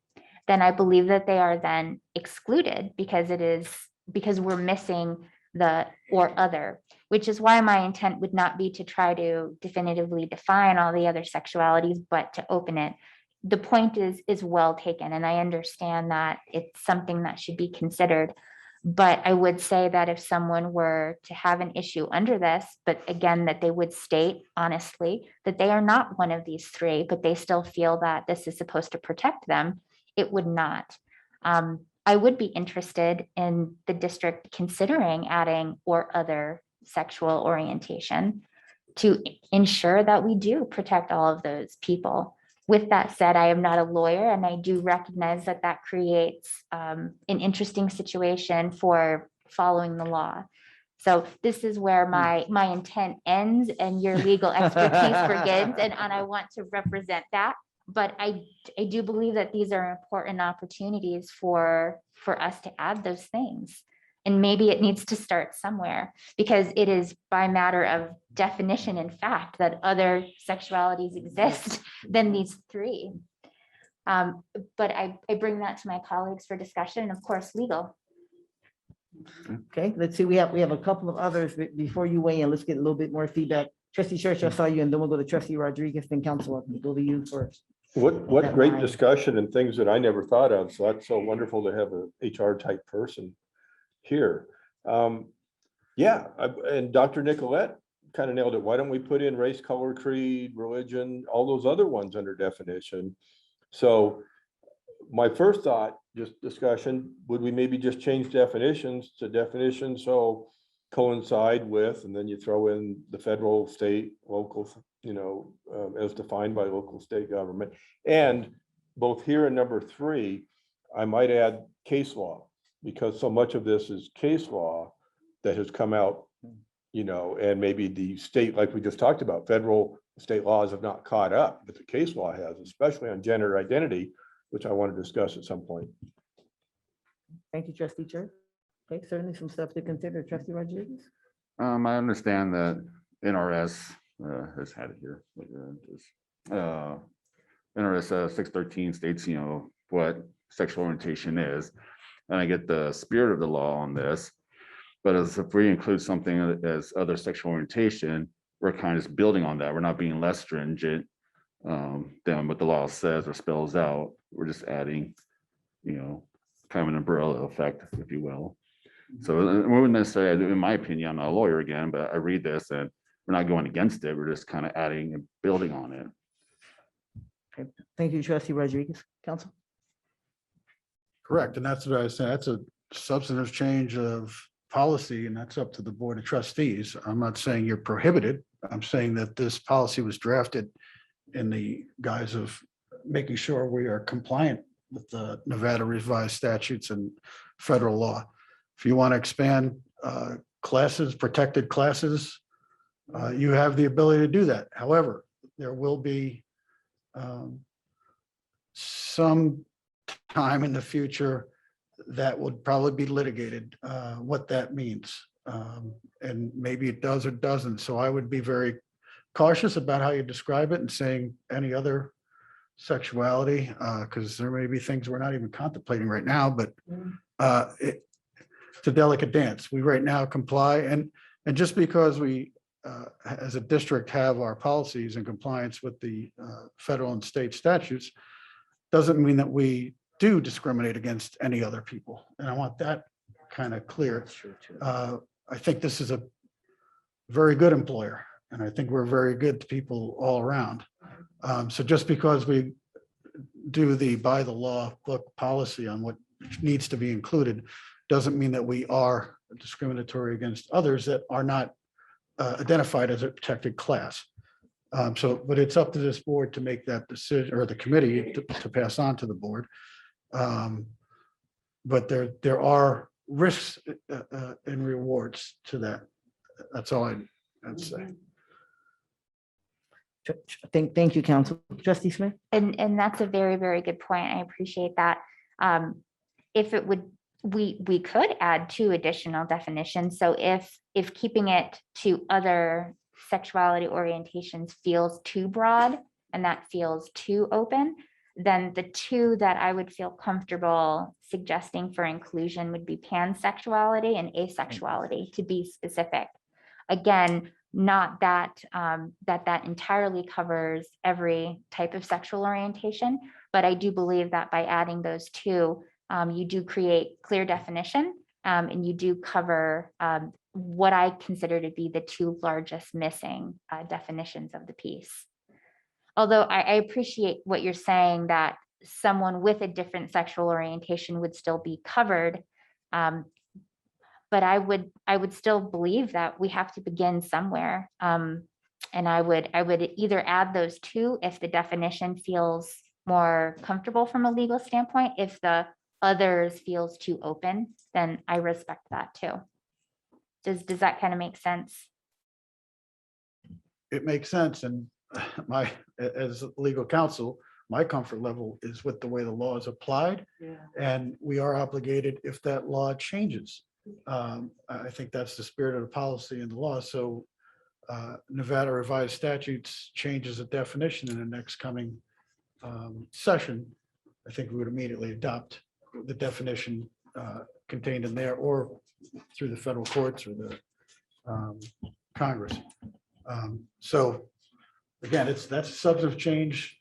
then I believe that they are then excluded because we're missing the or other, which is why my intent would not be to try to definitively define all the other sexualities, but to open it. The point is well taken, and I understand that it's something that should be considered. But I would say that if someone were to have an issue under this, but again, that they would state honestly that they are not one of these three, but they still feel that this is supposed to protect them, it would not. I would be interested in the district considering adding or other sexual orientation to ensure that we do protect all of those people. With that said, I am not a lawyer, and I do recognize that that creates an interesting situation for following the law. So this is where my intent ends and your legal expertise begins, and I want to represent that. But I do believe that these are important opportunities for us to add those things. And maybe it needs to start somewhere, because it is by matter of definition and fact that other sexualities exist than these three. But I bring that to my colleagues for discussion, and of course, legal. Okay, let's see. We have a couple of others before you weigh in. Let's get a little bit more feedback. Trustee Church, I saw you, and then we'll go to Trustee Rodriguez, then Council. We'll go to you first. What That great line. discussion and things that I never thought of. So that's so wonderful to have a HR type person here. And Dr. Nicolette kind of nailed it. Why don't we put in race, color, creed, religion, all those other ones under definition? So my first thought, just discussion, would we maybe just change definitions to definitions so coincide with, and then you throw in the federal, state, local, as defined by local state government. And both here and number 3, I might add case law, because so much of this is case law that has come out, and maybe the state, like we just talked about, federal, state laws have not caught up, but the case law has, especially on gender identity, which I want to discuss at some point. Thank you, Trustee Church. Okay, certainly some stuff to consider. Trustee Rodriguez. I understand that NRS has had it here. NRS 613 states, what sexual orientation is. And I get the spirit of the law on this, but as if we include something as other sexual orientation, we're kind of just building on that. We're not being less stringent. than what the law says or spells out. We're just adding, kind of an umbrella effect, if you will. So we wouldn't necessarily, in my opinion, I'm not a lawyer again, but I read this and we're not going against it. We're just kind of adding and building on it. Thank you, trustee Rodriguez. Council? Correct. And that's what I was saying. That's a substantive change of policy, and that's up to the Board of Trustees. I'm not saying you're prohibited. I'm saying that this policy was drafted in the guise of making sure we are compliant with the Nevada revised statutes and federal law. If you want to expand classes, protected classes, you have the ability to do that. However, there will be some time in the future that would probably be litigated, what that means. And maybe it does or doesn't. So I would be very cautious about how you describe it and saying any other sexuality, because there may be things we're not even contemplating right now, but it's a delicate dance. We right now comply, and just because we as a district have our policies in compliance with the federal and state statutes doesn't mean that we do discriminate against any other people. And I want that kind of clear. I think this is a very good employer, and I think we're very good to people all around. So just because we do the by the law book policy on what needs to be included doesn't mean that we are discriminatory against others that are not identified as a protected class. But it's up to this board to make that decision, or the committee to pass on to the board. But there are risks and rewards to that. That's all I'd say. Thank you, Council. Trustee Smith? And that's a very, very good point. I appreciate that. If it would, we could add 2 additional definitions. So if keeping it to other sexuality orientations feels too broad and that feels too open, then the 2 that I would feel comfortable suggesting for inclusion would be pansexuality and asexuality, to be specific. Again, not that that entirely covers every type of sexual orientation, but I do believe that by adding those 2, you do create clear definition, and you do cover what I consider to be the 2 largest missing definitions of the piece. Although I appreciate what you're saying, that someone with a different sexual orientation would still be covered. But I would still believe that we have to begin somewhere. And I would either add those 2 if the definition feels more comfortable from a legal standpoint. If the others feels too open, then I respect that too. Does that kind of make sense? It makes sense. And as legal counsel, my comfort level is with the way the law is applied. Yeah. And we are obligated if that law changes. I think that's the spirit of the policy and the law. So Nevada revised statutes changes the definition in the next coming session. I think we would immediately adopt the definition contained in there, or through the federal courts or the Congress. So again, that's a substantive change.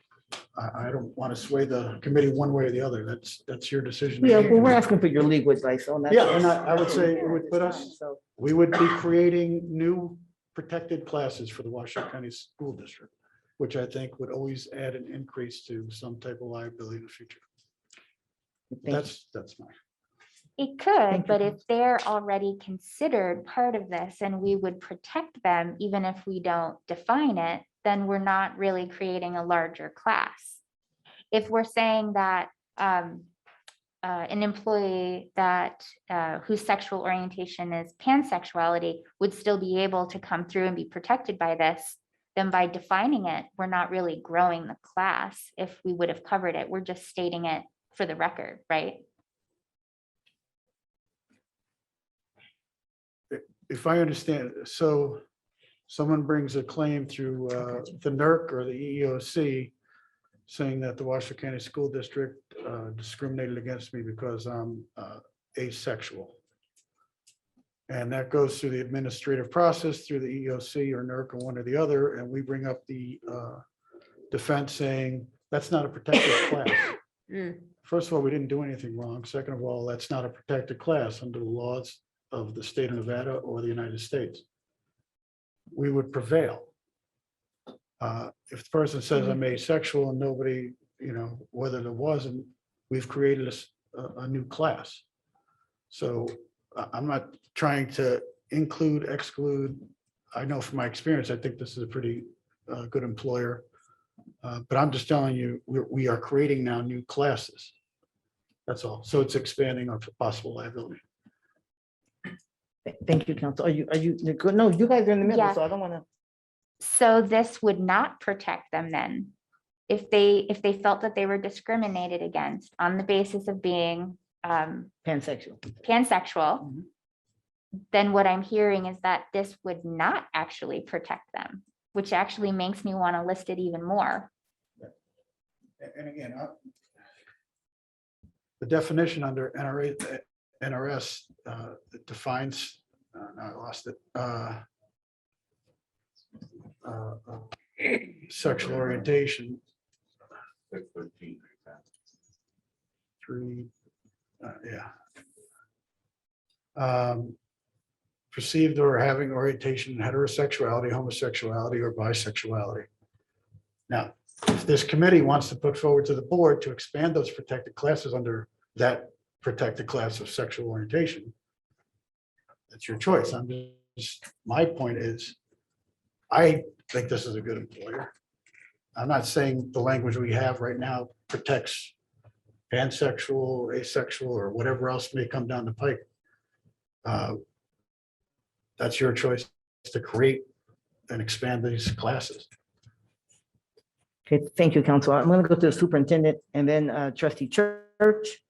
I don't want to sway the committee one way or the other. That's your decision. Yeah, well, we're asking for your legal advice on that. Yeah, and I would say it would put us, we would be creating new protected classes for the Washoe County School District, which I think would always add an increase to some type of liability in the future. That's my. It could, but if they're already considered part of this and we would protect them, even if we don't define it, then we're not really creating a larger class. If we're saying that an employee that whose sexual orientation is pansexuality would still be able to come through and be protected by this, then by defining it, we're not really growing the class. If we would have covered it, we're just stating it for the record, right? If I understand, so someone brings a claim through the NERC or the EEOC saying that the Washoe County School District discriminated against me because I'm asexual. And that goes through the administrative process through the EEOC or NERC or one or the other, and we bring up the defense saying that's not a protected class. Mm. First of all, we didn't do anything wrong. Second of all, that's not a protected class under the laws of the state of Nevada or the United States. We would prevail. If the person says I'm asexual and nobody, whether there wasn't, we've created a new class. So I'm not trying to include, exclude. I know from my experience, I think this is a pretty good employer. But I'm just telling you, we are creating now new classes. That's all. So it's expanding our possible liability. Thank you, counsel. Are you, no, you guys are in the middle, Yeah. so I don't want to. So this would not protect them then? If they felt that they were discriminated against on the basis of being Pansexual. pansexual, Mhm. then what I'm hearing is that this would not actually protect them, which actually makes me want to list it even more. And again, the definition under NRS it defines, I lost it. Sexual orientation. 3, yeah. Perceived or having orientation in heterosexuality, homosexuality, or bisexuality. Now, if this committee wants to put forward to the board to expand those protected classes under that protected class of sexual orientation, that's your choice. My point is, I think this is a good employer. I'm not saying the language we have right now protects pansexual, asexual, or whatever else may come down the pike. That's your choice to create and expand these classes. Okay, thank you, counsel. I'm going to go to the superintendent and then trustee Church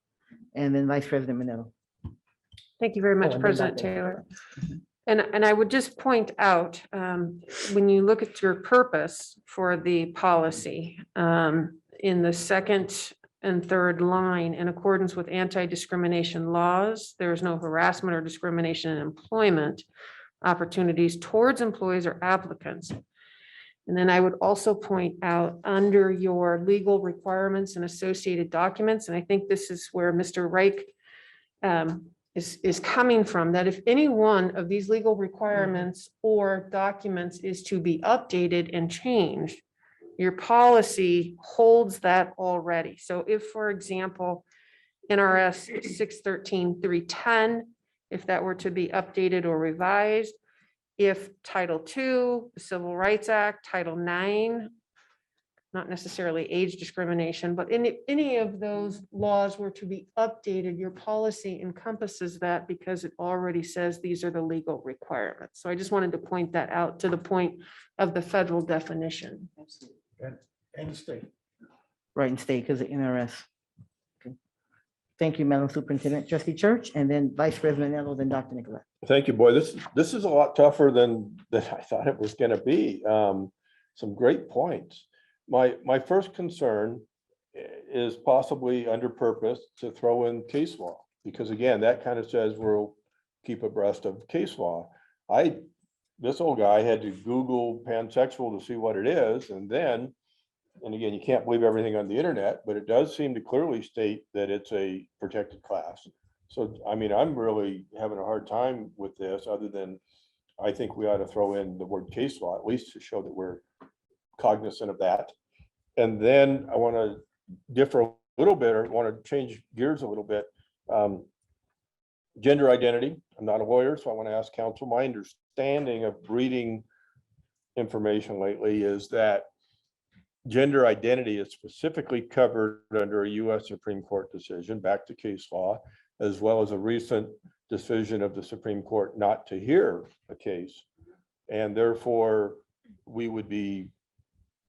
and then vice president Manetto. Thank you very Oh, much, and then President Dr. Taylor. And I would just point out, when you look at your purpose for the policy, in the second and third line, in accordance with anti-discrimination laws, there is no harassment or discrimination in employment opportunities towards employees or applicants. And then I would also point out under your legal requirements and associated documents, and I think this is where Mr. Reich is coming from, that if any one of these legal requirements or documents is to be updated and changed, your policy holds that already. So if, for example, NRS 613-310, if that were to be updated or revised, if Title II, the Civil Rights Act, Title IX, not necessarily age discrimination, but any of those laws were to be updated, your policy encompasses that because it already says these are the legal requirements. So I just wanted to point that out to the point of the federal definition. And state. Right, and state because of NRS. Okay. Thank you, Madam Superintendent. Trustee Church and then vice president Manetto, then Dr. Nicolette. Thank you, boy. This is a lot tougher than I thought it was going to be. Some great points. My first concern is possibly under purpose to throw in case law, because again, that kind of says we'll keep abreast of case law. This old guy had to Google pansexual to see what it is, and again, you can't believe everything on the internet, but it does seem to clearly state that it's a protected class. So, I mean, I'm really having a hard time with this, other than I think we ought to throw in the word case law, at least to show that we're cognizant of that. And then I want to differ a little bit, or want to change gears a little bit. Gender identity. I'm not a lawyer, so I want to ask counsel. My understanding of reading information lately is that gender identity is specifically covered under a U.S. Supreme Court decision, back to case law, as well as a recent decision of the Supreme Court not to hear a case. And therefore, we would be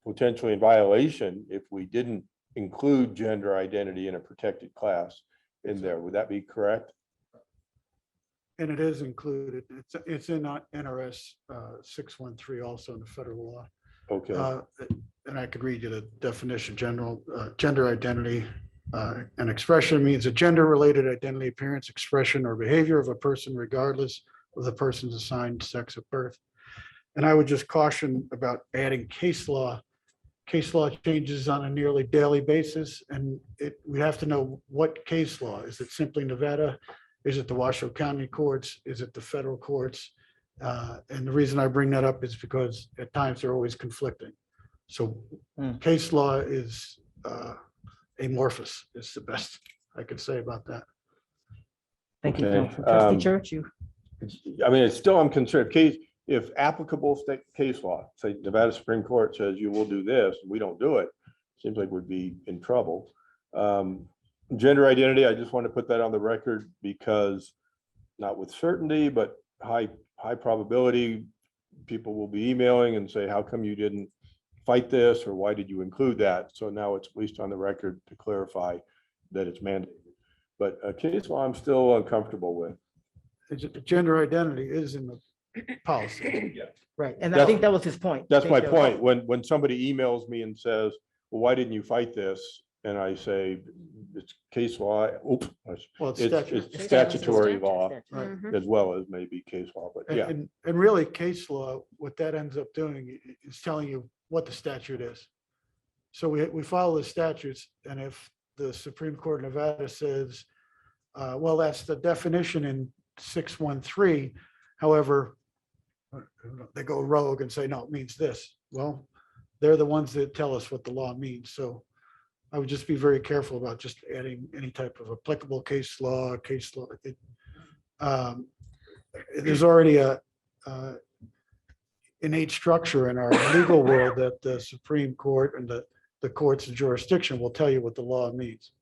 potentially in violation if we didn't include gender identity in a protected class in there. Would that be correct? And it is included. It's in NRS 613 also in the federal law. Okay. And I could read you the definition. General gender identity. An expression means a gender-related identity, appearance, expression, or behavior of a person regardless of the person's assigned sex at birth. And I would just caution about adding case law. case law changes on a nearly daily basis, and we have to know what case law. Is it simply Nevada? Is it the Washoe County courts? Is it the federal courts? And the reason I bring that up is because at times they're always conflicting. So case law is amorphous, is the best I could say about that. Thank you, Okay, Council. Trustee Church, you. I mean, it's still, I'm concerned, if applicable state case law, say Nevada Supreme Court says you will do this, we don't do it, seems like we'd be in trouble. Gender identity, I just want to put that on the record because not with certainty, but high probability, people will be emailing and say, how come you didn't fight this? Or why did you include that? So now it's at least on the record to clarify that it's mandated. But a case law, I'm still uncomfortable with. Gender identity is in the policy. Right, and I think that was his point. That's I my think that was- point. When somebody emails me and says, well, why didn't you fight this? And I say, it's case law. Oops, Well, it's it's statute. statutory law Right. Mhm. as well as maybe case law, but yeah. And really, case law, what that ends up doing is telling you what the statute is. So we follow the statutes, and if the Supreme Court of Nevada says, well, that's the definition in 613, however, they go rogue and say, no, it means this. Well, they're the ones that tell us what the law means. So I would just be very careful about just adding any type of applicable case law. There's already a innate structure in our legal world that the Supreme Court and the courts of jurisdiction will tell you what the law means,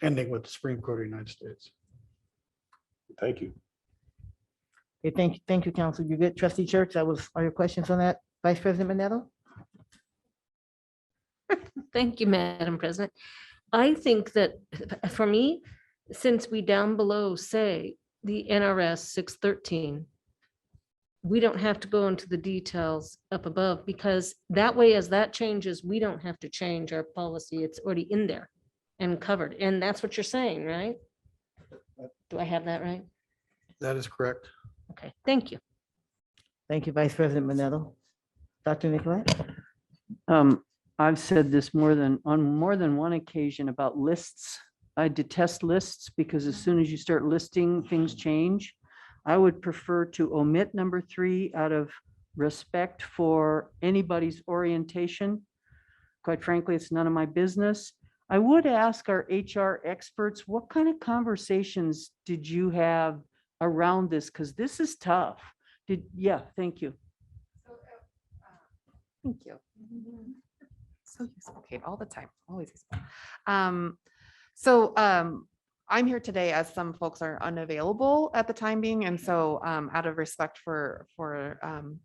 ending with the Supreme Court of the United States. Thank you. Okay, thank you, Council. You good? Trustee Church, that was all your questions on that. Vice President Manetto? Thank you, Madam President. I think that for me, since we down below say the NRS 613, we don't have to go into the details up above because that way, as that changes, we don't have to change our policy. It's already in there and covered. And that's what you're saying, right? Do I have that right? That is correct. Okay, thank you. Thank you, Vice President Manetto. Dr. Nicolai? I've said this on more than one occasion about lists. I detest lists because as soon as you start listing, things change. I would prefer to omit number 3 out of respect for anybody's orientation. Quite frankly, it's none of my business. I would ask our HR experts, what kind of conversations did you have around this? Because this is tough. Yeah, thank you. Thank you. So useful, Kate, all the time, always useful. I'm here today as some folks are unavailable at the time being. And so out of respect for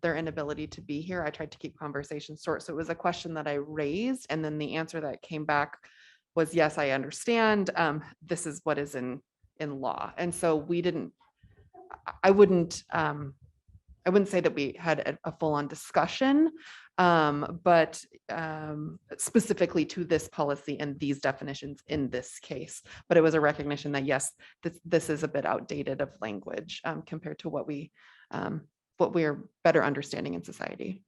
their inability to be here, I tried to keep conversations short. So it was a question that I raised. And then the answer that came back was, yes, I understand. This is what is in law. And so I wouldn't say that we had a full-on discussion, but specifically to this policy and these definitions in this case. But it was a recognition that, yes, this is a bit outdated of language compared to what we are better understanding in society.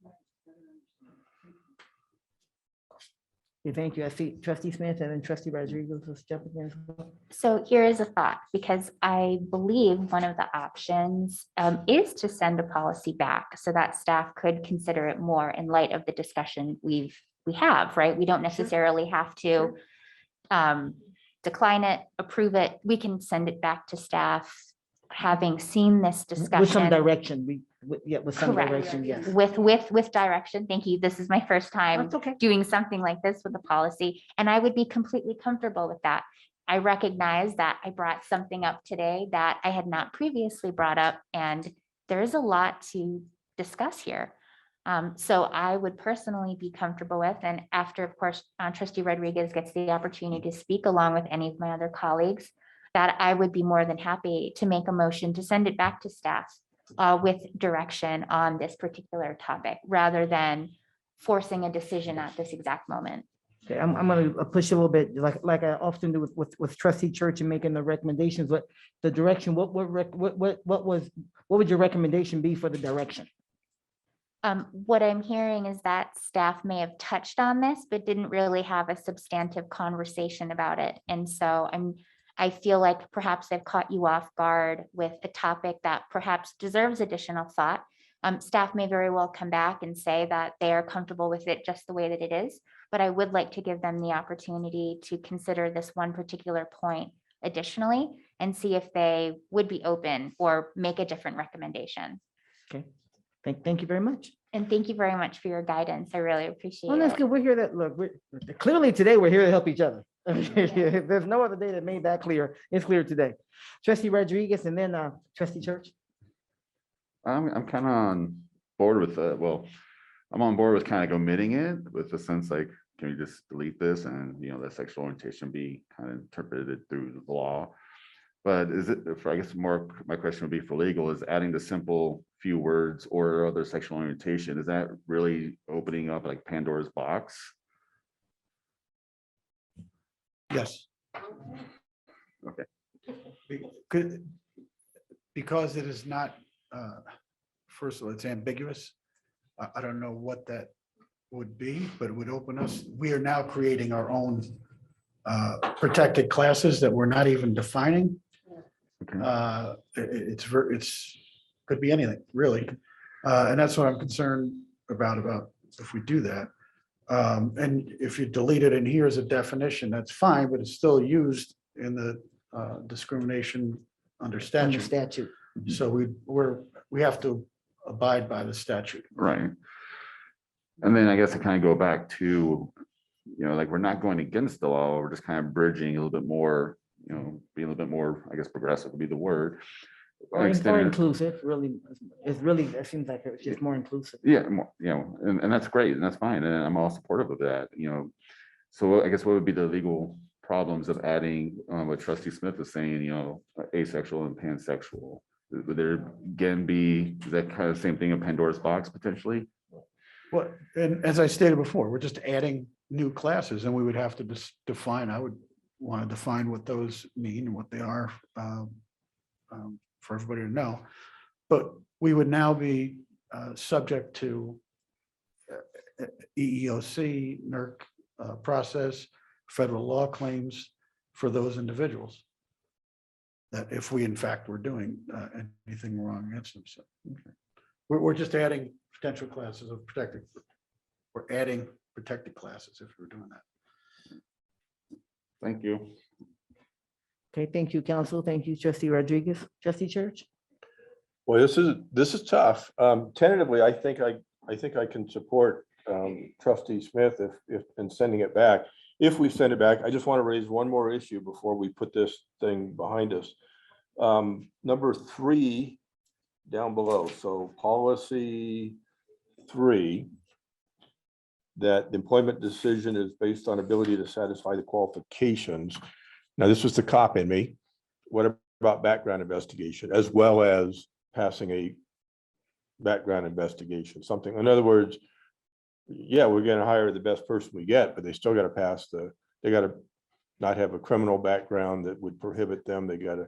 Okay, thank you. I see Trustee Smith and then Trustee Rodriguez was jumping in as well. So here is a thought, because I believe one of the options is to send a policy back so that staff could consider it more in light of the discussion we have, right? We don't necessarily have to decline it, approve it. We can send it back to staff, having seen this discussion. With some direction, with some Correct. direction, yes. With direction. Thank you. This is my first time That's okay. doing something like this with a policy, and I would be completely comfortable with that. I recognize that I brought something up today that I had not previously brought up, and there is a lot to discuss here. So I would personally be comfortable with, and after, of course, Trustee Rodriguez gets the opportunity to speak along with any of my other colleagues, that I would be more than happy to make a motion to send it back to staff with direction on this particular topic, rather than forcing a decision at this exact moment. Okay, I'm gonna push a little bit, like I often do with Trustee Church and making the recommendations, but the direction, what would your recommendation be for the direction? What I'm hearing is that staff may have touched on this, but didn't really have a substantive conversation about it. And so I feel like perhaps I've caught you off guard with a topic that perhaps deserves additional thought. Staff may very well come back and say that they are comfortable with it just the way that it is, but I would like to give them the opportunity to consider this one particular point additionally and see if they would be open or make a different recommendation. Okay, thank you very much. And thank you very much for your guidance. I really appreciate Well, that's it. good. We're here that, look, clearly today, we're here to help each other. There's no other day that made that clear. It's clear today. Trustee Rodriguez and then Trustee Church. I'm kind of on board with I'm on board with kind of omitting it with the sense like, can we just delete this and, let sexual orientation be kind of interpreted through the law? But is it, I guess more, my question would be for legal, is adding the simple few words or other sexual orientation, is that really opening up like Pandora's box? Yes. Okay. Because it is not, first of all, it's ambiguous. I don't know what that would be, but it would open us. We are now creating our own protected classes that we're not even defining. Okay. It's could be anything, really. And that's what I'm concerned about if we do that. And if you delete it in here as a definition, that's fine, but it's still used in the discrimination under Under statute. statute. So we have to abide by the statute. Right. And then I guess I kind of go back to, like we're not going against the law, we're just kind of bridging a little bit more, being a little bit more, I guess, progressive would be the word. Or Extending it- inclusive, really, it seems like it's just more inclusive. Yeah, more, and that's great, and that's fine, and I'm all supportive of that, So I guess what would be the legal problems of adding what Trustee Smith is saying, asexual and pansexual? Would there again be that kind of same thing in Pandora's box potentially? Well, and as I stated before, we're just adding new classes and we would have to just define, I would want to define what those mean and what they are for everybody to know. But we would now be subject to EEOC, NERC process, federal law claims for those individuals. That if we in fact were doing anything wrong against them. So we're just adding potential classes of protected. We're adding protected classes if we're doing that. Thank you. Okay, thank you, counsel. Thank you, Trustee Rodriguez. Trustee Church? Well, this is tough. Tentatively, I think I can support Trustee Smith if in sending it back. If we send it back, I just want to raise one more issue before we put this thing behind us. Number 3 down below. So policy 3, that the employment decision is based on ability to satisfy the qualifications. Now, this was the cop in me. What about background investigation as well as passing a background investigation? Something, in other words, yeah, we're going to hire the best person we get, but they still got to pass they got to not have a criminal background that would prohibit them. They got to,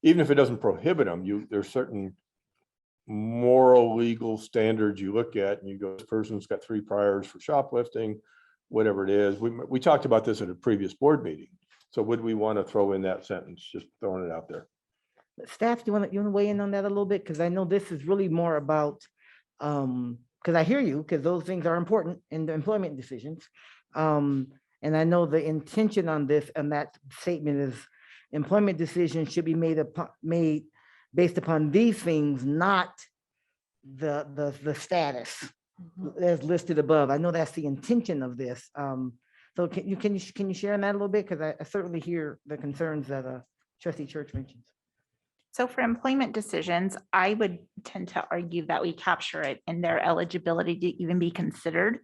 even if it doesn't prohibit them, there's certain moral, legal standards you look at and you go, this person's got 3 priors for shoplifting, whatever it is. We talked about this at a previous board meeting. So would we want to throw in that sentence, just throwing it out there? Staff, you want to weigh in on that a little bit? Because I know this is really more about, because I hear you, because those things are important in the employment decisions. And I know the intention on this and that statement is employment decisions should be made based upon these things, not the status as listed above. I know that's the intention of this. So can you share on that a little bit? Because I certainly hear the concerns that Trustee Church mentions. So for employment decisions, I would tend to argue that we capture it in their eligibility to even be considered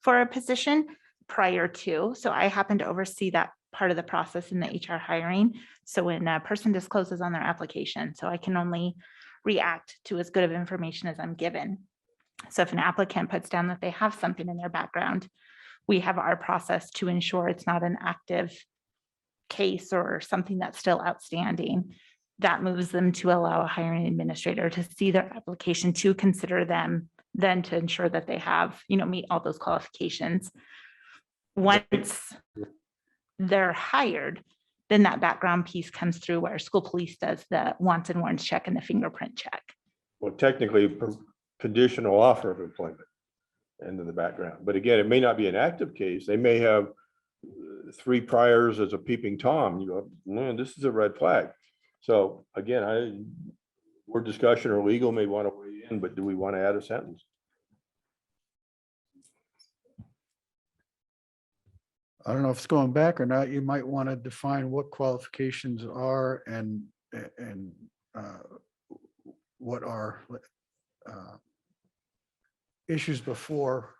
for a position prior to. So I happen to oversee that part of the process in the HR hiring. So when a person discloses on their application, so I can only react to as good of information as I'm given. So if an applicant puts down that they have something in their background, we have our process to ensure it's not an active case or something that's still outstanding. That moves them to allow a hiring administrator to see their application to consider them then to ensure that they have, meet all those qualifications. Once they're hired, then that background piece comes through where school police does the wants and warrants check and the fingerprint check. Well, technically, conditional offer of employment into the background. But again, it may not be an active case. They may have 3 priors as a peeping Tom. You go, man, this is a red flag. So again, word discussion or legal may want to weigh in, but do we want to add a sentence? I don't know if it's going back or not. You might want to define what qualifications are and what are issues before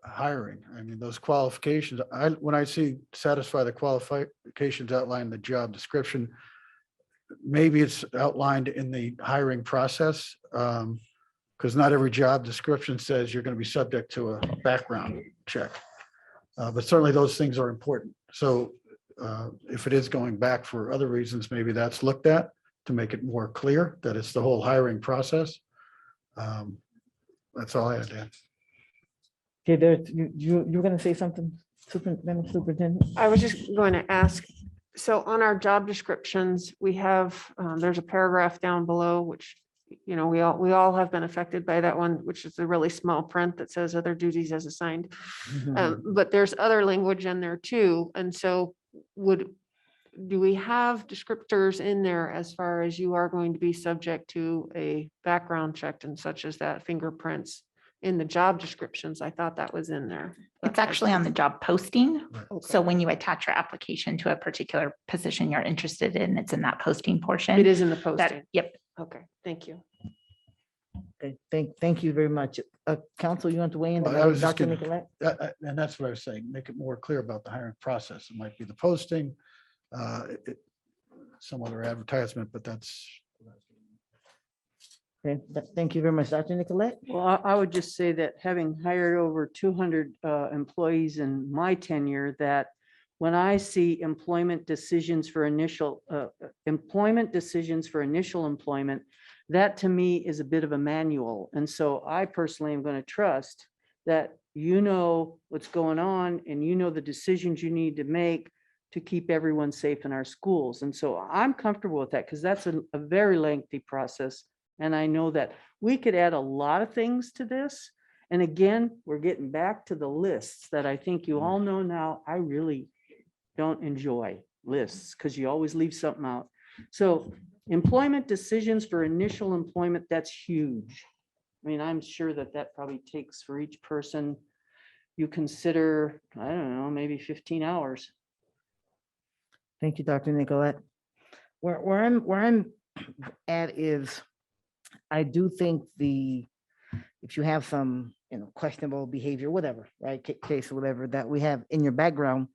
hiring. I mean, those qualifications, when I see satisfy the qualifications outlined in the job description, maybe it's outlined in the hiring process, because not every job description says you're going to be subject to a background check. But certainly those things are important. So if it is going back for other reasons, maybe that's looked at to make it more clear that it's the whole hiring process. That's all I had, Dan. Okay, there, you were gonna say something, Superintendent? I was just going to ask, so on our job descriptions, we have, there's a paragraph down below, which, we all have been affected by that one, which is the really small print that says other duties as assigned. But there's other language in there too. And so do we have descriptors in there as far as you are going to be subject to a background check and such as that, fingerprints in the job descriptions? I thought that was in there. It's actually on the job posting. Okay. So when you attach your application to a particular position you're interested in, it's in that posting portion. It is in the That- posting. Yep. Okay, thank you. Okay, thank you very much. Council, you want to weigh in? Well, I was just Dr. gonna- Nicolette? And that's what I was saying, make it more clear about the hiring process. It might be the posting, some other advertisement, but that's. Okay, thank you very much. Dr. Nicolette? Well, I would just say that having hired over 200 employees in my tenure, that when I see employment decisions for initial employment, that to me is a bit of a manual. And so I personally am going to trust that you know what's going on and you know the decisions you need to make to keep everyone safe in our schools. And so I'm comfortable with that because that's a very lengthy process. And I know that we could add a lot of things to this. And again, we're getting back to the lists that I think you all know now. I really don't enjoy lists because you always leave something out. So employment decisions for initial employment, that's huge. I mean, I'm sure that probably takes for each person, you consider, I don't know, maybe 15 hours. Thank you, Dr. Nicolette. Where I'm at is, I do think if you have some, questionable behavior, whatever, right, case or whatever that we have in your background,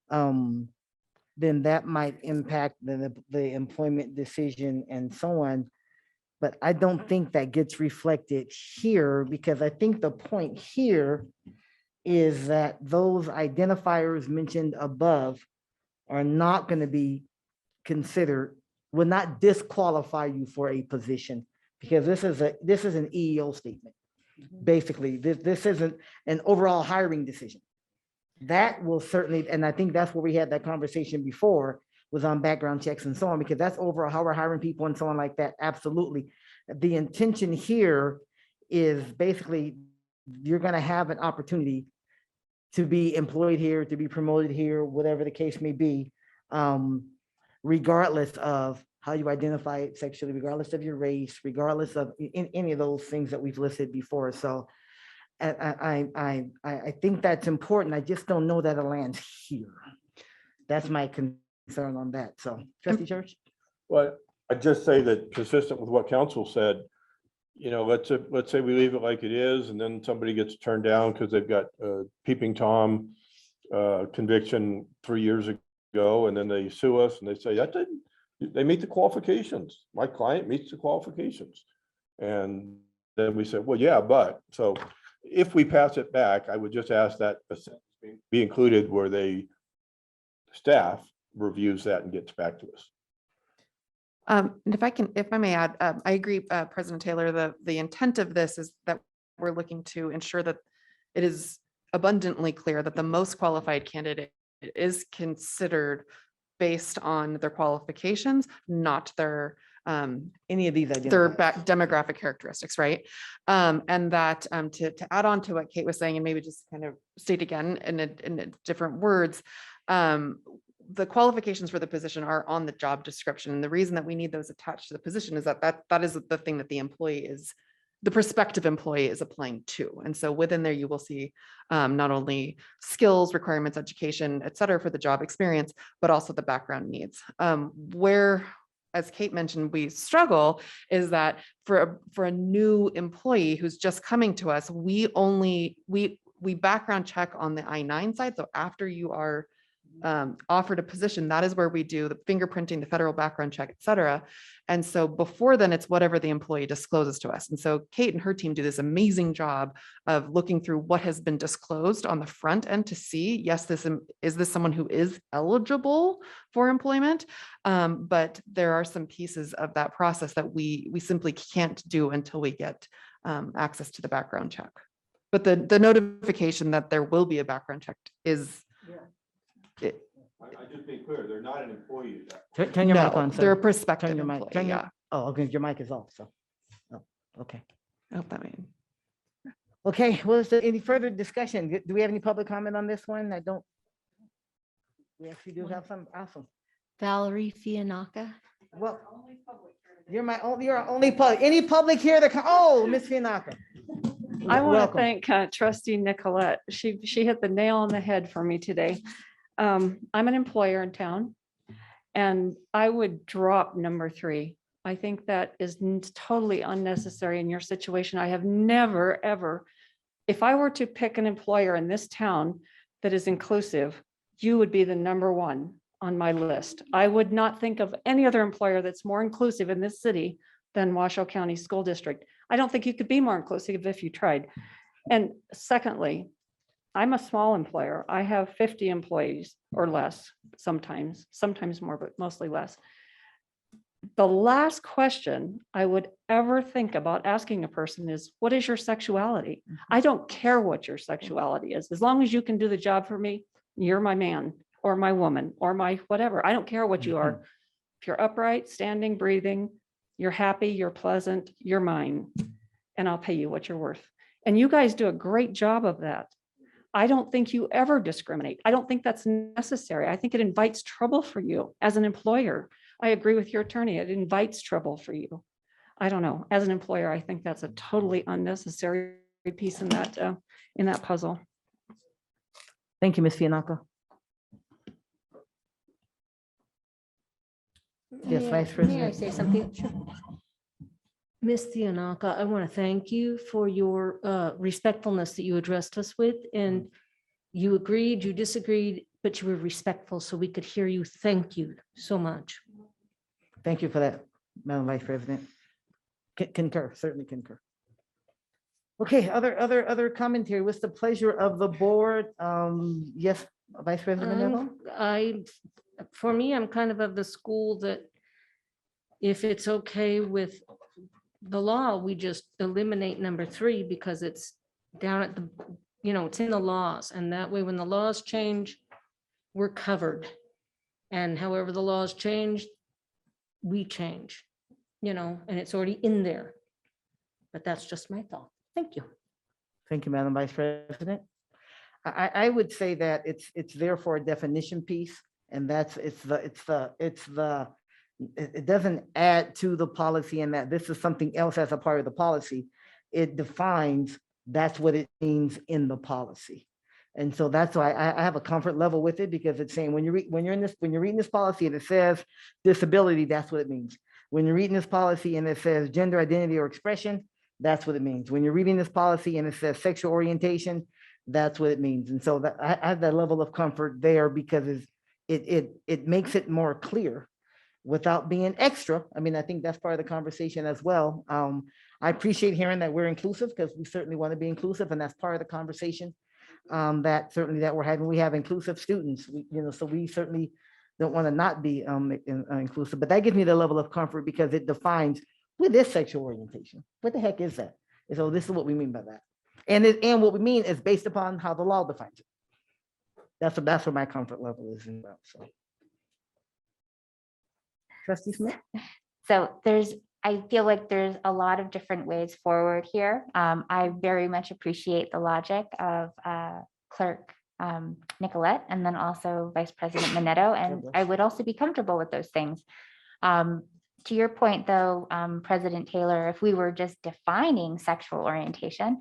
then that might impact the employment decision and so on. But I don't think that gets reflected here because I think the point here is that those identifiers mentioned above are not going to be considered, will not disqualify you for a position because this is an EEO statement. Basically, this isn't an overall hiring decision. That will certainly, and I think that's where we had that conversation before, was on background checks and so on, because that's overall how we're hiring people and so on like that. Absolutely. The intention here is basically you're going to have an opportunity to be employed here, to be promoted here, whatever the case may be, regardless of how you identify sexually, regardless of your race, regardless of any of those things that we've listed before. So I think that's important. I just don't know that it lands here. That's my concern on that. So Trustee Church? Well, I'd just say that consistent with what council said, let's say we leave it like it is, and then somebody gets turned down because they've got a peeping Tom conviction 3 years ago, and then they sue us and they say that they meet the qualifications. My client meets the qualifications. And then we said, well, yeah, but so if we pass it back, I would just ask that a sentence be included where staff reviews that and gets back to us. And if I may add, I agree, President Taylor, the intent of this is that we're looking to ensure that it is abundantly clear that the most qualified candidate is considered based on their qualifications, not their Any of these their identifiers. demographic characteristics, right? And that to add on to what Kate was saying, and maybe just kind of state again in a different words, the qualifications for the position are on the job description. And the reason that we need those attached to the position is that is the thing that the prospective employee is applying to. And so within there, you will see not only skills, requirements, education, et cetera, for the job experience, but also the background needs. Where, as Kate mentioned, we struggle is that for a new employee who's just coming to us, we background check on the I-9 side. So after you are offered a position, that is where we do the fingerprinting, the federal background check, et cetera. And so before then, it's whatever the employee discloses to us. And so Kate and her team do this amazing job of looking through what has been disclosed on the front end to see, yes, is this someone who is eligible for employment? But there are some pieces of that process that we simply can't do until we get access to the background check. But the notification that there will be a background check is I just be clear, they're not an employee. Turn your mic no, on, they're a sir. prospective Turn your mic. employee. Turn your- Yeah. Oh, okay, your mic is off, so. Oh, okay. I hope that made. Okay, well, is there any further discussion? Do we have any public comment on this one? I don't. We actually do have some, awesome. Valerie Fianaka. Well, you're our only public, any public here that, oh, Ms. Fianaka. I want to Welcome. thank trustee Nicolette. She hit the nail on the head for me today. I'm an employer in town, and I would drop number 3. I think that is totally unnecessary in your situation. I have never, ever, if I were to pick an employer in this town that is inclusive, you would be the number 1 on my list. I would not think of any other employer that's more inclusive in this city than Washoe County School District. I don't think you could be more inclusive if you tried. And secondly, I'm a small employer. I have 50 employees or less, sometimes more, but mostly less. The last question I would ever think about asking a person is, what is your sexuality? I don't care what your sexuality is. As long as you can do the job for me, you're my man or my woman or my whatever. I don't care what you are. If you're upright, standing, breathing, you're happy, you're pleasant, you're mine, and I'll pay you what you're worth. And you guys do a great job of that. I don't think you ever discriminate. I don't think that's necessary. I think it invites trouble for you as an employer. I agree with your attorney. It invites trouble for you. I don't know. As an employer, I think that's a totally unnecessary piece in that puzzle. Thank you, Ms. Fianaka. Yes, Vice May I President. say something? Sure. Ms. Fianaka, I want to thank you for your respectfulness that you addressed us with, and you agreed, you disagreed, but you were respectful so we could hear you. Thank you so much. Thank you for that, Madam Vice President. Concur, certainly concur. Okay, other commentary. What's the pleasure of the board? Yes, Vice President Minerva? For me, I'm kind of the school that if it's okay with the law, we just eliminate number 3 because it's down at the, it's in the laws. And that way, when the laws change, we're covered. And however the laws change, we change, and it's already in there. But that's just my thought. Thank you. Thank you, Madam Vice President. I would say that it's there for a definition piece, and it doesn't add to the policy in that this is something else as a part of the policy. It defines that's what it means in the policy. And so that's why I have a comfort level with it, because it's saying when you're reading this policy and it says disability, that's what it means. When you're reading this policy and it says gender identity or expression, that's what it means. When you're reading this policy and it says sexual orientation, that's what it means. And so that I have that level of comfort there because it makes it more clear without being extra. I mean, I think that's part of the conversation as well. I appreciate hearing that we're inclusive, because we certainly want to be inclusive, and that's part of the conversation that we're having. We have inclusive students, so we certainly don't want to not be inclusive, but that gives me the level of comfort because it defines what is sexual orientation. What the heck is that? And so this is what we mean by that. And what we mean is based upon how the law defines it. That's where my comfort level is in that, so. Trustee Smith? So I feel like there's a lot of different ways forward here. I very much appreciate the logic of Clerk Nicolette and then also Vice President Minetto, and I would also be comfortable with those things. To your point, though, President Taylor, if we were just defining sexual orientation,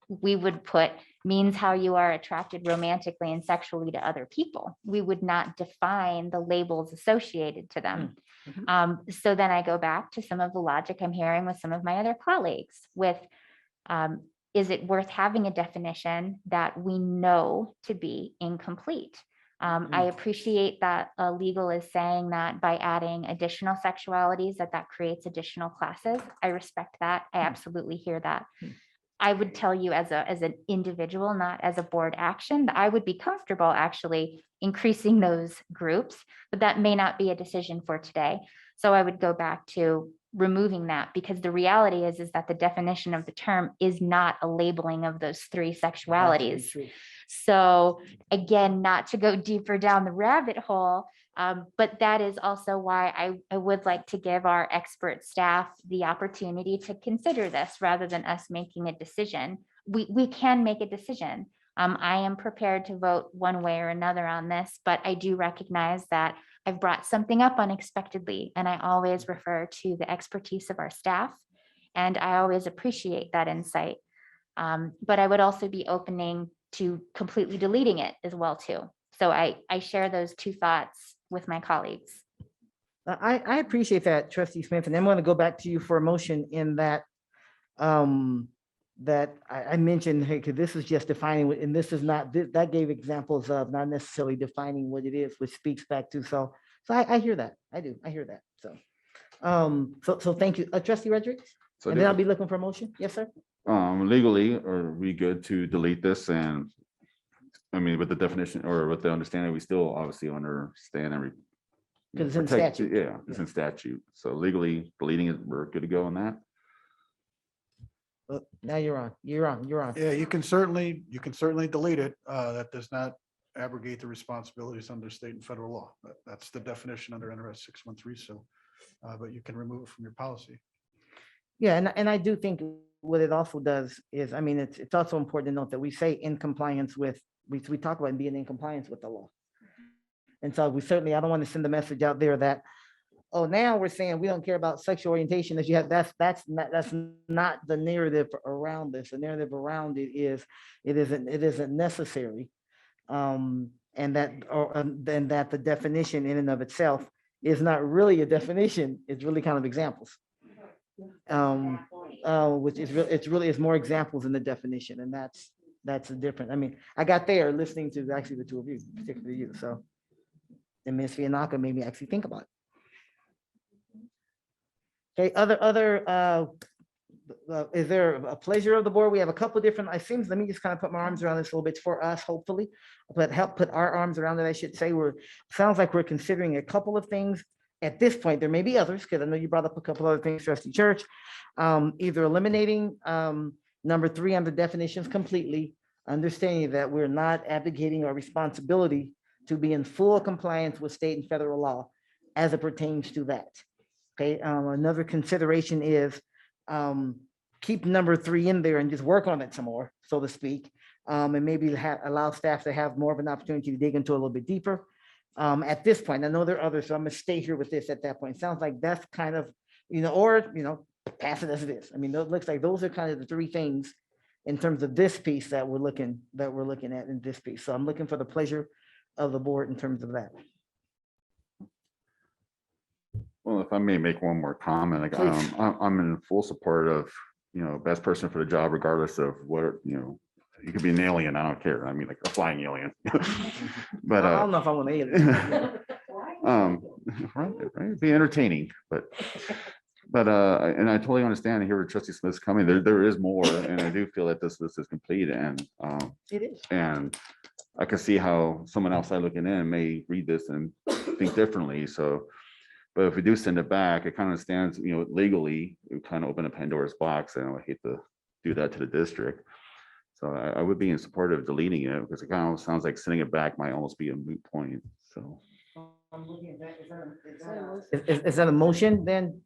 we would put means how you are attracted romantically and sexually to other people. We would not define the labels associated to them. So then I go back to some of the logic I'm hearing with some of my other colleagues with, is it worth having a definition that we know to be incomplete? I appreciate that legal is saying that by adding additional sexualities that creates additional classes. I respect that. I absolutely hear that. I would tell you as an individual, not as a board action, that I would be comfortable actually increasing those groups, but that may not be a decision for today. So I would go back to removing that, because the reality is that the definition of the term is not a labeling of those three sexualities. So again, not to go deeper down the rabbit hole, but that is also why I would like to give our expert staff the opportunity to consider this rather than us making a decision. We can make a decision. I am prepared to vote one way or another on this, but I do recognize that I've brought something up unexpectedly, and I always refer to the expertise of our staff, and I always appreciate that insight. But I would also be opening to completely deleting it as well too. So I share those two thoughts with my colleagues. I appreciate that, Trustee Smith, and I'm going to go back to you for a motion in that that I mentioned, hey, because this is just defining, and this is not, that gave examples of not necessarily defining what it is, which speaks back to, so I hear that. I do. I hear that. So thank you. Trustee Redrick, So and then I'll be looking for a motion. Yes, sir. legally, are we good to delete this? And I mean, with the definition or with the understanding, we still obviously understand and Because it's in protect- statute. Yeah, it's in statute. So legally deleting it, we're good to go on that. Now you're on. You're on. Yeah, you can certainly delete it. That does not abrogate the responsibilities under state and federal law. That's the definition under NRS 613. So, but you can remove it from your policy. Yeah, and I do think what it also does is, I mean, it's also important to note that we say in compliance with, we talk about being in compliance with the law. And so we certainly, I don't want to send the message out there that, oh, now we're saying we don't care about sexual orientation as you have, that's not the narrative around this. The narrative around it is, it isn't necessary. And then that the definition in and of itself is not really a definition, it's really kind of examples. Which is it's really more examples in the definition, and that's a different. I mean, I got there listening to actually the two of you, particularly you. So, and Ms. Fianaka made me actually think about it. Okay, is there a pleasure of the board? We have a couple different, I think, let me just kind of put my arms around this a little bit for us, hopefully, but help put our arms around it, I should say. Sounds like we're considering a couple of things. At this point, there may be others, because I know you brought up a couple other things, Trustee Church. Either eliminating number 3 under definitions completely, understanding that we're not abdicating our responsibility to be in full compliance with state and federal law as it pertains to that. Okay, another consideration is keep number 3 in there and just work on it some more, so to speak, and maybe allow staff to have more of an opportunity to dig into a little bit deeper. At this point, I know there are others, so I'm gonna stay here with this at that point. Sounds like that's kind of, or, pass it as it is. I mean, it looks like those are kind of the 3 things in terms of this piece that we're looking at in this piece. So I'm looking for the pleasure of the board in terms of that. Well, if I may make one more comment, like Please. I'm in full support of, best person for the job, regardless of what, you could be an alien. I don't care. I mean, like a flying alien. But I don't know if I want to alien. right, be entertaining, but and I totally understand here where Trustee Smith's coming. There is more, and I do feel that this list is complete, and It is. and I can see how someone outside looking in may read this and think differently. So, but if we do send it back, it kind of stands, legally, it kind of open a Pandora's box, and I hate to do that to the district. So I would be in support of deleting it because it kind of sounds like sending it back might almost be a moot point, so. Is that a motion then,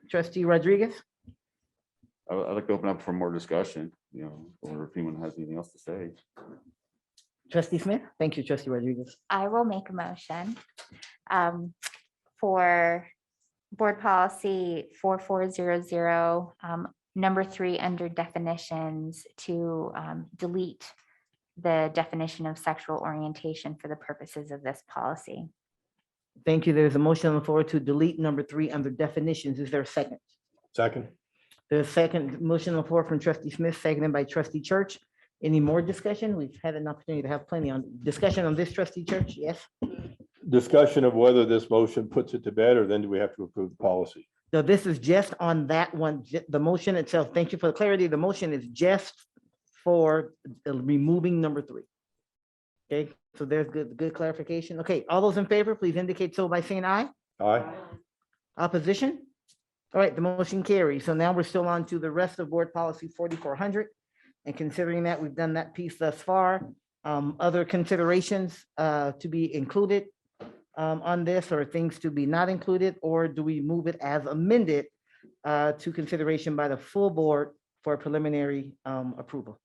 trustee Rodriguez? I'd like to open up for more discussion, or if anyone has anything else to say. Trustee Smith? Thank you, trustee Rodriguez. I will make a motion for board policy 4400, number 3 under definitions to delete the definition of sexual orientation for the purposes of this policy. Thank you. There's a motion on the floor to delete number 3 under definitions. Is there a second? Second. There's a second motion on the floor from trustee Smith, seconded by trustee Church. Any more discussion? We've had an opportunity to have plenty on discussion on this, trustee Church. Yes. Discussion of whether this motion puts it to bed, or then do we have to approve the policy? So this is just on that one, the motion itself. Thank you for the clarity. The motion is just for removing number 3. Okay, so there's good clarification. Okay, all those in favor, please indicate so by saying aye. Aye. Opposition? All right, the motion carries. So now we're still on to the rest of board policy 4400. And considering that we've done that piece thus far, other considerations to be included on this, or things to be not included, or do we move it as amended to consideration by the full board for preliminary approval?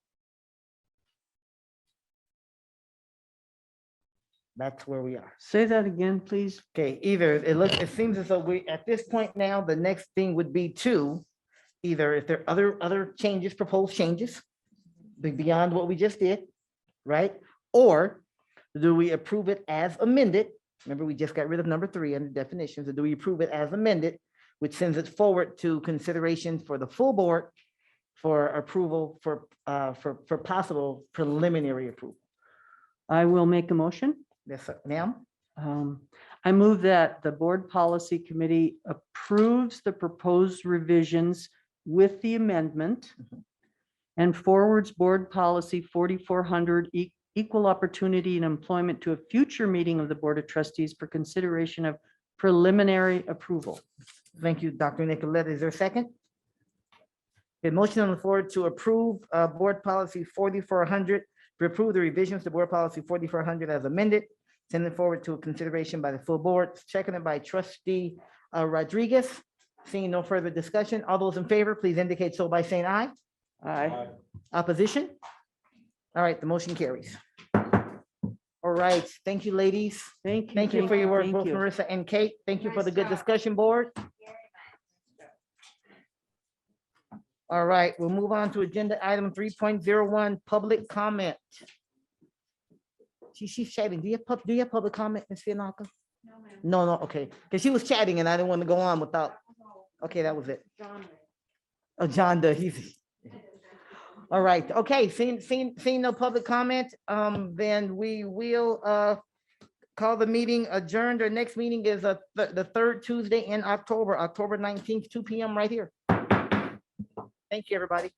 That's where we are. Say that again, please. Okay, either it seems as though we, at this point now, the next thing would be to either, if there are other changes, proposed changes beyond what we just did, right? Or do we approve it as amended? Remember, we just got rid of number 3 under definitions. So do we approve it as amended, which sends it forward to consideration for the full board for approval for possible preliminary approval? I will make a motion. Yes, sir. Ma'am? I move that the board policy committee approves the proposed revisions with the amendment and forwards board policy 4400 equal opportunity and employment to a future meeting of the Board of Trustees for consideration of preliminary approval. Thank you, Dr. Nicolette. Is there a second? A motion on the floor to approve board policy 4400, to approve the revisions to board policy 4400 as amended, send it forward to a consideration by the full board, seconded by trustee Rodriguez. Seeing no further discussion, all those in favor, please indicate so by saying aye. Aye. Opposition? All right, the motion carries. All right, thank you, ladies. Thank You for your work, thank both you. Marissa and Kate. Thank you for the good discussion, board. All right, we'll move on to agenda item 3.01, public comment. She's chatting. Do you have public comment, Ms. Fianaka? No, okay, because she was chatting and I didn't want to go on without. Okay, that was it. Oh, John does. He's. All right, okay, seeing no public comment, then we will call the meeting adjourned. Our next meeting is the third Tuesday in October, October 19th, 2 p.m. right here. Thank you, everybody.